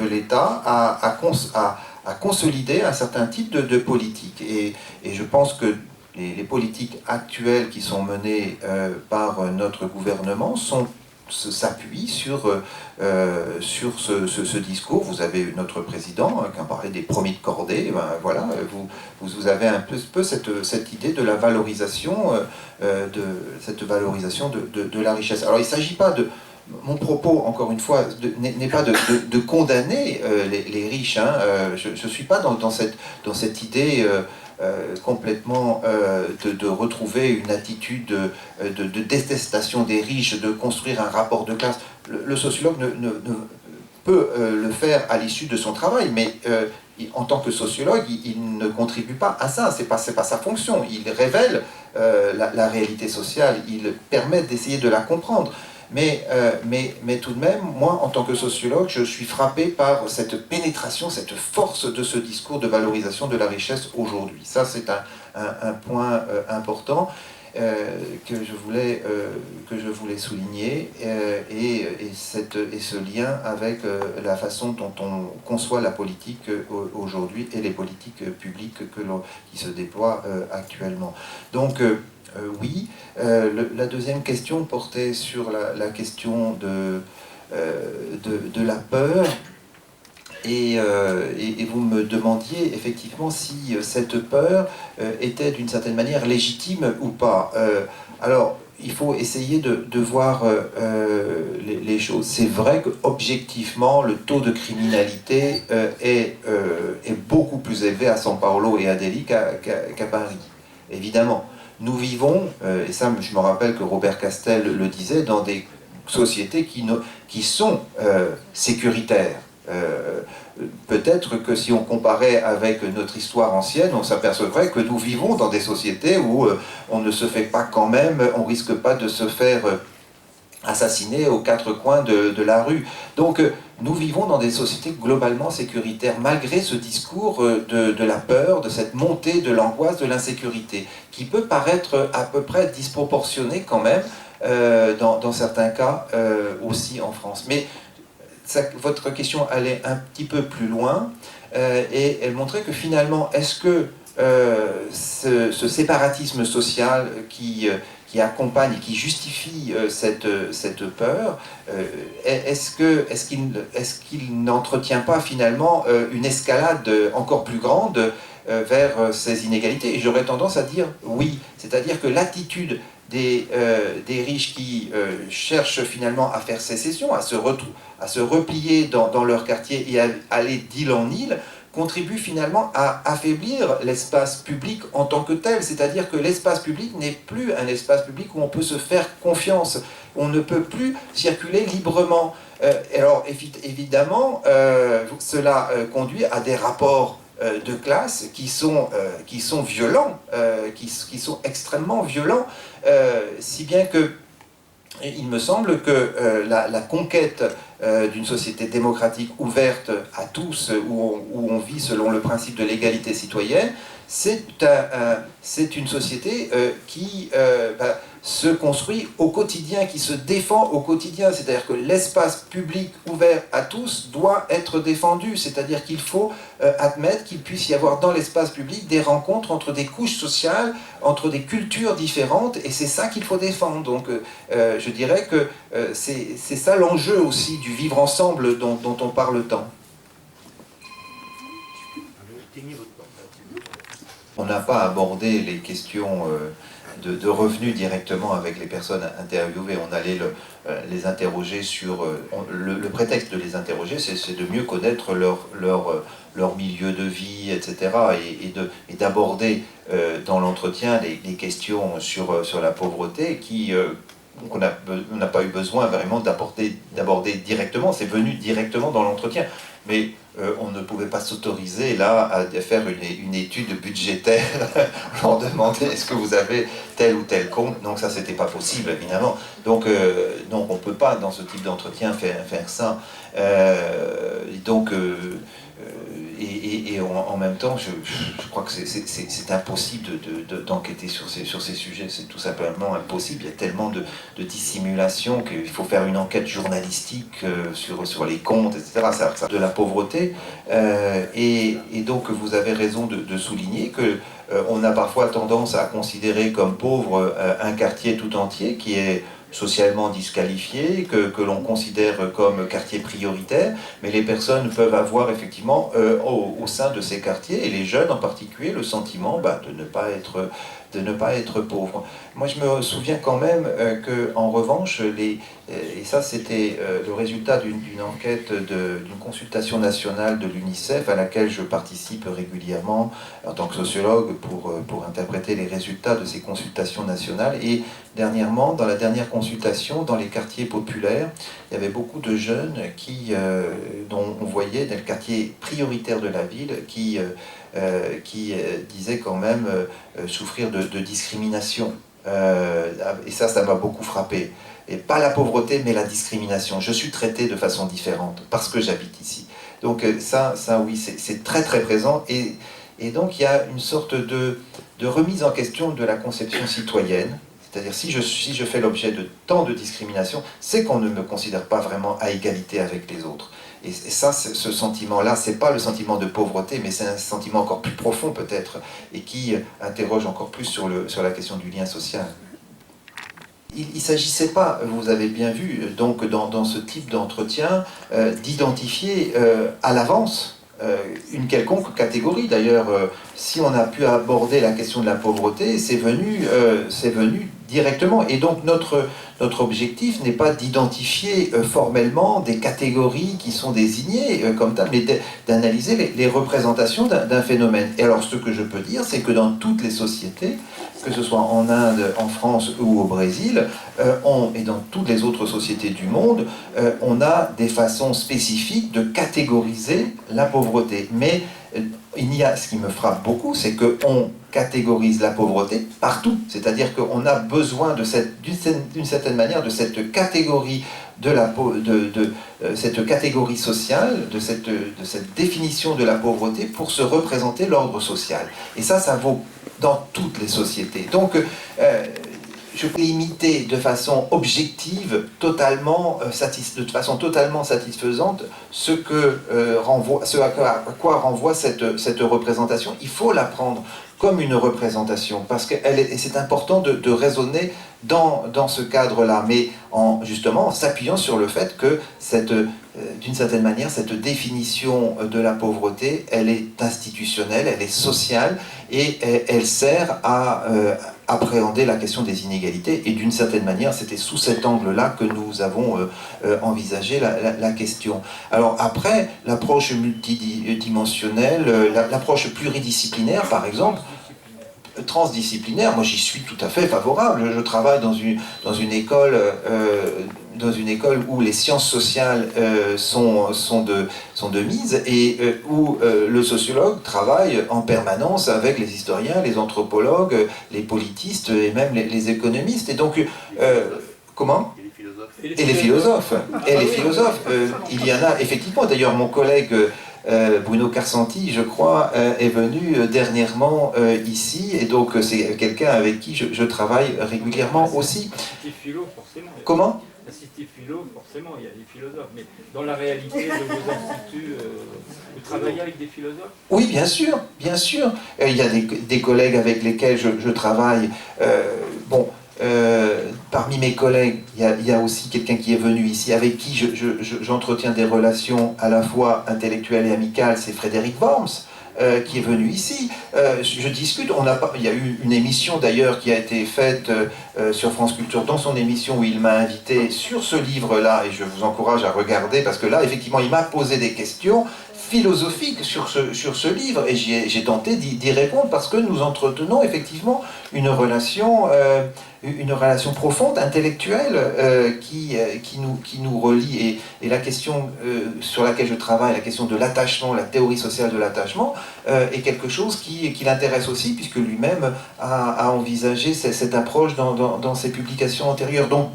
l'État à consolider un certain type de politique. Et je pense que les politiques actuelles qui sont menées par notre gouvernement s'appuient sur ce discours. Vous avez notre président qui a parlé des promis de cordée. Ben, voilà, vous avez un peu cette idée de la valorisation, de la richesse. Alors il ne s'agit pas de... Mon propos, encore une fois, n'est pas de condamner les riches. Hein. Je ne suis pas dans cette idée complètement de retrouver une attitude de détestation des riches, de construire un rapport de classe. Le sociologue ne peut le faire à l'issue de son travail, mais en tant que sociologue, il ne contribue pas à ça, c'est pas sa fonction. Il révèle la réalité sociale, il permet d'essayer de la comprendre. Mais tout de même, moi, en tant que sociologue, je suis frappé par cette pénétration, cette force de ce discours de valorisation de la richesse aujourd'hui. Ça, c'est un point important que je voulais souligner, et ce lien avec la façon dont on conçoit la politique aujourd'hui et les politiques publiques qui se déploient actuellement. Donc, oui, la deuxième question portait sur la question de la peur, et vous me demandiez effectivement si cette peur était d'une certaine manière légitime ou pas. Alors, il faut essayer de voir les choses. C'est vrai qu'objectivement, le taux de criminalité est beaucoup plus élevé à São Paulo et à Delhi qu'à Paris, évidemment. Nous vivons, et ça je me rappelle que Robert Castel le disait, dans des sociétés qui sont sécuritaires. Peut-être que si on comparait avec notre histoire ancienne, on s'apercevrait que nous vivons dans des sociétés où on ne se fait pas quand même, on risque pas de se faire assassiner aux quatre coins de la rue. Donc nous vivons dans des sociétés globalement sécuritaires, malgré ce discours de la peur, de cette montée de l'angoisse, de l'insécurité, qui peut paraître à peu près disproportionné quand même, dans certains cas aussi en France. Mais votre question allait un petit peu plus loin, et elle montrait que finalement, est-ce que ce séparatisme social qui accompagne et qui justifie cette peur, est-ce qu'il n'entretient pas finalement une escalade encore plus grande vers ces inégalités? Et j'aurais tendance à dire oui, c'est-à-dire que l'attitude des riches qui cherchent finalement à faire sécession, à se replier dans leur quartier et à aller d'île en île, contribue finalement à affaiblir l'espace public en tant que tel. C'est-à-dire que l'espace public n'est plus un espace public où on peut se faire confiance. On ne peut plus circuler librement. Alors évidemment, cela conduit à des rapports de classe qui sont violents, qui sont extrêmement violents, si bien que il me semble que la conquête d'une société démocratique ouverte à tous, où on vit selon le principe de l'égalité citoyenne, c'est une société qui se construit au quotidien, qui se défend au quotidien. C'est-à-dire que l'espace public ouvert à tous doit être défendu. C'est-à-dire qu'il faut admettre qu'il puisse y avoir dans l'espace public des rencontres entre des couches sociales, entre des cultures différentes, et c'est ça qu'il faut défendre. Donc je dirais que c'est ça l'enjeu aussi du vivre ensemble dont on parle tant. On n'a pas abordé les questions de revenus directement avec les personnes interviewées. On allait les interroger sur... le prétexte de les interroger, c'est de mieux connaître leur milieu de vie, etc. Et d'aborder dans l'entretien les questions sur la pauvreté qu'on n'a pas eu besoin vraiment d'aborder directement. C'est venu directement dans l'entretien. Mais on ne pouvait pas s'autoriser là à faire une étude budgétaire, leur demander est-ce que vous avez tel ou tel compte. Donc ça, c'était pas possible, évidemment. Donc on ne peut pas, dans ce type d'entretien, faire ça. Et en même temps, je crois que c'est impossible d'enquêter sur ces sujets. C'est tout simplement impossible. Il y a tellement de dissimulation qu'il faut faire une enquête journalistique sur les comptes, etc. Ça, de la pauvreté. Et donc, vous avez raison de souligner que on a parfois tendance à considérer comme pauvre un quartier tout entier qui est socialement disqualifiés, que l'on considère comme quartier prioritaire, mais les personnes peuvent avoir effectivement au sein de ces quartiers, et les jeunes en particulier, le sentiment de ne pas être pauvres. Moi je me souviens quand même qu'en revanche, et ça c'était le résultat d'une enquête, d'une consultation nationale de l'UNICEF à laquelle je participe régulièrement en tant que sociologue pour interpréter les résultats de ces consultations nationales. Et dernièrement, dans la dernière consultation, dans les quartiers populaires, il y avait beaucoup de jeunes dont on voyait dans le quartier prioritaire de la ville qui disaient quand même souffrir de discrimination. Et ça m'a beaucoup frappé. Et pas la pauvreté, mais la discrimination. Je suis traité de façon différente parce que j'habite ici. Donc ça oui, c'est très très présent. Et donc il y a une sorte de remise en question de la conception citoyenne. C'est-à-dire si je fais l'objet de tant de discrimination, c'est qu'on ne me considère pas vraiment à égalité avec les autres. Et ça, ce sentiment-là, c'est pas le sentiment de pauvreté, mais c'est un sentiment encore plus profond peut-être, et qui interroge encore plus sur la question du lien social. Il ne s'agissait pas, vous avez bien vu, donc dans ce type d'entretien, d'identifier à l'avance une quelconque catégorie. D'ailleurs, si on a pu aborder la question de la pauvreté, c'est venu directement. Et donc notre objectif n'est pas d'identifier formellement des catégories qui sont désignées comme telles, mais d'analyser les représentations d'un phénomène. Et alors ce que je peux dire, c'est que dans toutes les sociétés, que ce soit en Inde, en France ou au Brésil, et dans toutes les autres sociétés du monde, on a des façons spécifiques de catégoriser la pauvreté. Mais ce qui me frappe beaucoup, c'est qu'on catégorise la pauvreté partout. C'est-à-dire qu'on a besoin d'une certaine manière de cette catégorie cette catégorie sociale, de cette définition de la pauvreté pour se représenter l'ordre social. Et ça vaut dans toutes les sociétés. Donc, je peux imiter de façon objective, de façon totalement satisfaisante, ce à quoi renvoie cette représentation. Il faut la prendre comme une représentation, parce que c'est important de raisonner dans ce cadre-là, mais justement en s'appuyant sur le fait que d'une certaine manière, cette définition de la pauvreté, elle est institutionnelle, elle est sociale, et elle sert à appréhender la question des inégalités, et d'une certaine manière, c'était sous cet angle-là que nous avons envisagé la question. Alors après, l'approche multidimensionnelle, l'approche pluridisciplinaire, par exemple, transdisciplinaire, moi j'y suis tout à fait favorable. Je travaille dans une école où les sciences sociales sont de mise, et où le sociologue travaille en permanence avec les historiens, les anthropologues, les politistes et même les économistes. Et donc, comment ? Et les philosophes. Il y en a effectivement. D'ailleurs, mon collègue Bruno Carsanti, je crois, est venu dernièrement ici, et donc c'est quelqu'un avec qui je travaille régulièrement aussi. Philo, forcément. Comment ? La cité philo, forcément, il y a des philosophes, mais dans la réalité de vos instituts, vous travaillez avec des philosophes ? Oui, bien sûr, bien sûr. Il y a des collègues avec lesquels je travaille. Parmi mes collègues, il y a aussi quelqu'un qui est venu ici, avec qui j'entretiens des relations à la fois intellectuelles et amicales, c'est Frédéric Worms, qui est venu ici. Je discute, il y a eu une émission d'ailleurs qui a été faite sur France Culture, dans son émission où il m'a invité sur ce livre-là, et je vous encourage à regarder, parce que là, effectivement, il m'a posé des questions philosophique sur ce livre, et j'ai tenté d'y répondre, parce que nous entretenons effectivement une relation profonde, intellectuelle, qui nous relie, et la question sur laquelle je travaille, la question de l'attachement, la théorie sociale de l'attachement, est quelque chose qui l'intéresse aussi, puisque lui-même a envisagé cette approche dans ses publications antérieures. Donc,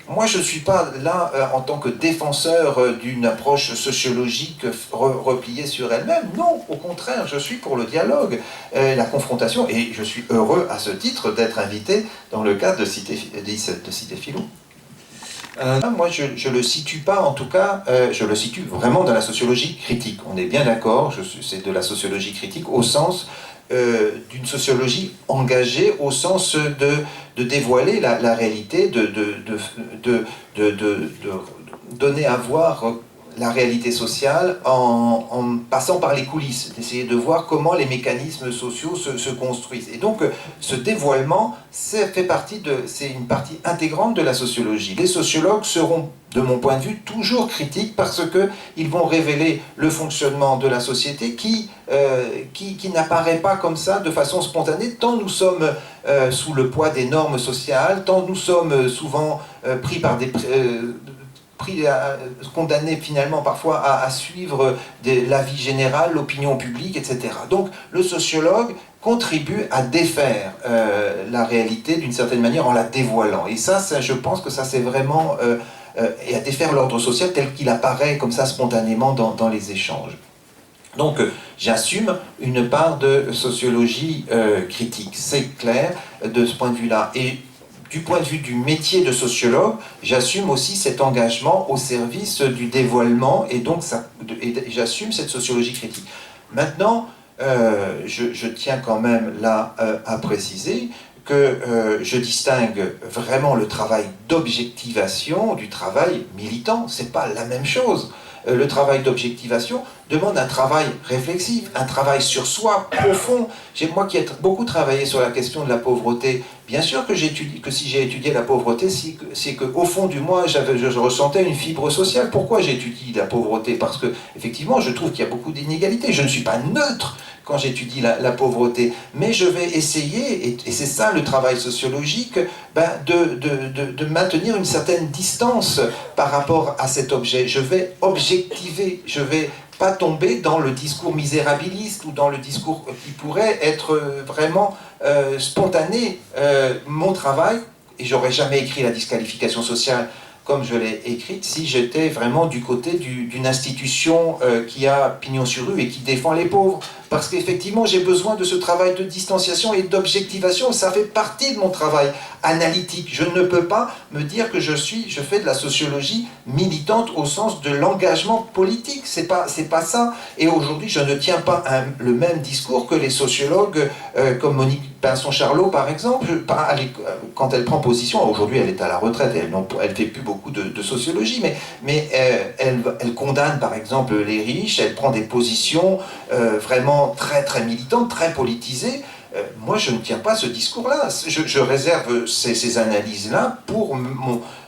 moi, je ne suis pas là en tant que défenseur d'une approche sociologique repliée sur elle-même. Non, au contraire, je suis pour le dialogue, la confrontation, et je suis heureux à ce titre d'être invité dans le cadre de Cité Philo. Moi, je ne le situe pas, en tout cas, je le situe vraiment dans la sociologie critique. On est bien d'accord, c'est de la sociologie critique au sens d'une sociologie engagée, au sens de dévoiler la réalité, de donner à voir la réalité sociale en passant par les coulisses, d'essayer de voir comment les mécanismes sociaux se construisent. Et donc, ce dévoilement, c'est une partie intégrante de la sociologie. Les sociologues seront, de mon point de vue, toujours critiques, parce qu'ils vont révéler le fonctionnement de la société qui n'apparaît pas comme ça, de façon spontanée, tant nous sommes sous le poids des normes sociales, tant nous sommes souvent pris par condamnés finalement parfois à suivre la vie générale, l'opinion publique, etc. Donc le sociologue contribue à défaire la réalité d'une certaine manière en la dévoilant. Et ça je pense que ça c'est vraiment... et à défaire l'ordre social tel qu'il apparaît comme ça spontanément dans les échanges. Donc j'assume une part de sociologie critique, c'est clair de ce point de vue-là. Et du point de vue du métier de sociologue, j'assume aussi cet engagement au service du dévoilement, et donc j'assume cette sociologie critique. Maintenant, je tiens quand même là à préciser que je distingue vraiment le travail d'objectivation du travail militant. C'est pas la même chose. Le travail d'objectivation demande un travail réflexif, un travail sur soi, profond. Moi qui ai beaucoup travaillé sur la question de la pauvreté, bien sûr que si j'ai étudié la pauvreté, c'est qu'au fond du moi, je ressentais une fibre sociale. Pourquoi j'étudie la pauvreté ? Parce que, effectivement, je trouve qu'il y a beaucoup d'inégalités. Je ne suis pas neutre quand j'étudie la pauvreté, mais je vais essayer, et c'est ça le travail sociologique, de maintenir une certaine distance par rapport à cet objet. Je vais objectiver, je vais pas tomber dans le discours misérabiliste ou dans le discours qui pourrait être vraiment spontané. Mon travail, et j'aurais jamais écrit la disqualification sociale comme je l'ai écrite, si j'étais vraiment du côté d'une institution qui a pignon sur rue et qui défend les pauvres. parce qu'effectivement j'ai besoin de ce travail de distanciation et d'objectivation, ça fait partie de mon travail analytique. Je ne peux pas me dire que je fais de la sociologie militante au sens de l'engagement politique, c'est pas ça. Et aujourd'hui je ne tiens pas le même discours que les sociologues comme Monique Pinson-Charlot par exemple, quand elle prend position, aujourd'hui elle est à la retraite, elle ne fait plus beaucoup de sociologie, mais elle condamne par exemple les riches, elle prend des positions vraiment très très militantes, très politisées. Moi je ne tiens pas ce discours-là, je réserve ces analyses-là pour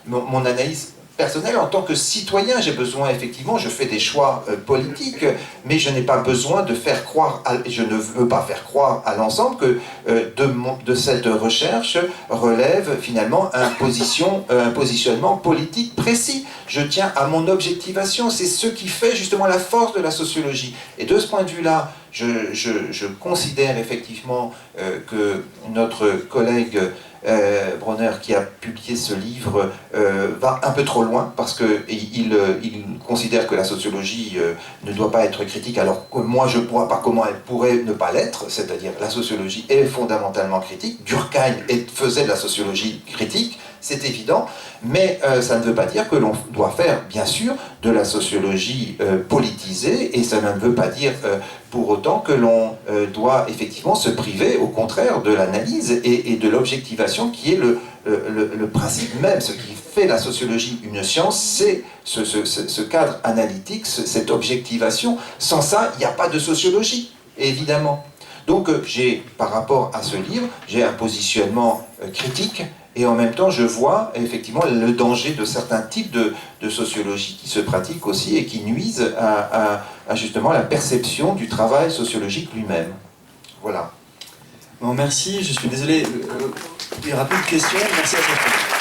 mon analyse personnelle en tant que citoyen. J'ai besoin, effectivement, je fais des choix politiques, mais je n'ai pas besoin de faire croire, je ne veux pas faire croire à l'ensemble que de cette recherche relève finalement un positionnement politique précis. Je tiens à mon objectivation, c'est ce qui fait justement la force de la sociologie. Et de ce point de vue-là, je considère effectivement que notre collègue Bronner, qui a publié ce livre, va un peu trop loin, parce qu'il considère que la sociologie ne doit pas être critique, alors que moi je ne vois pas comment elle pourrait ne pas l'être, c'est-à-dire la sociologie est fondamentalement critique. Durkheim faisait de la sociologie critique, c'est évident, mais ça ne veut pas dire que l'on doit faire, bien sûr, de la sociologie politisée, et ça ne veut pas dire pour autant que l'on doit effectivement se priver, au contraire, de l'analyse et de l'objectivation qui est le principe même. Ce qui fait la sociologie une science, c'est ce cadre analytique, cette objectivation. Sans ça, il n'y a pas de sociologie, évidemment. Donc par rapport à ce livre, j'ai un positionnement critique, et en même temps je vois effectivement le danger de certains types de sociologie qui se pratiquent aussi et qui nuisent à justement la perception du travail sociologique lui-même. Voilà. Bon, merci, je suis désolé, il n'y aura plus de questions, merci à chacun.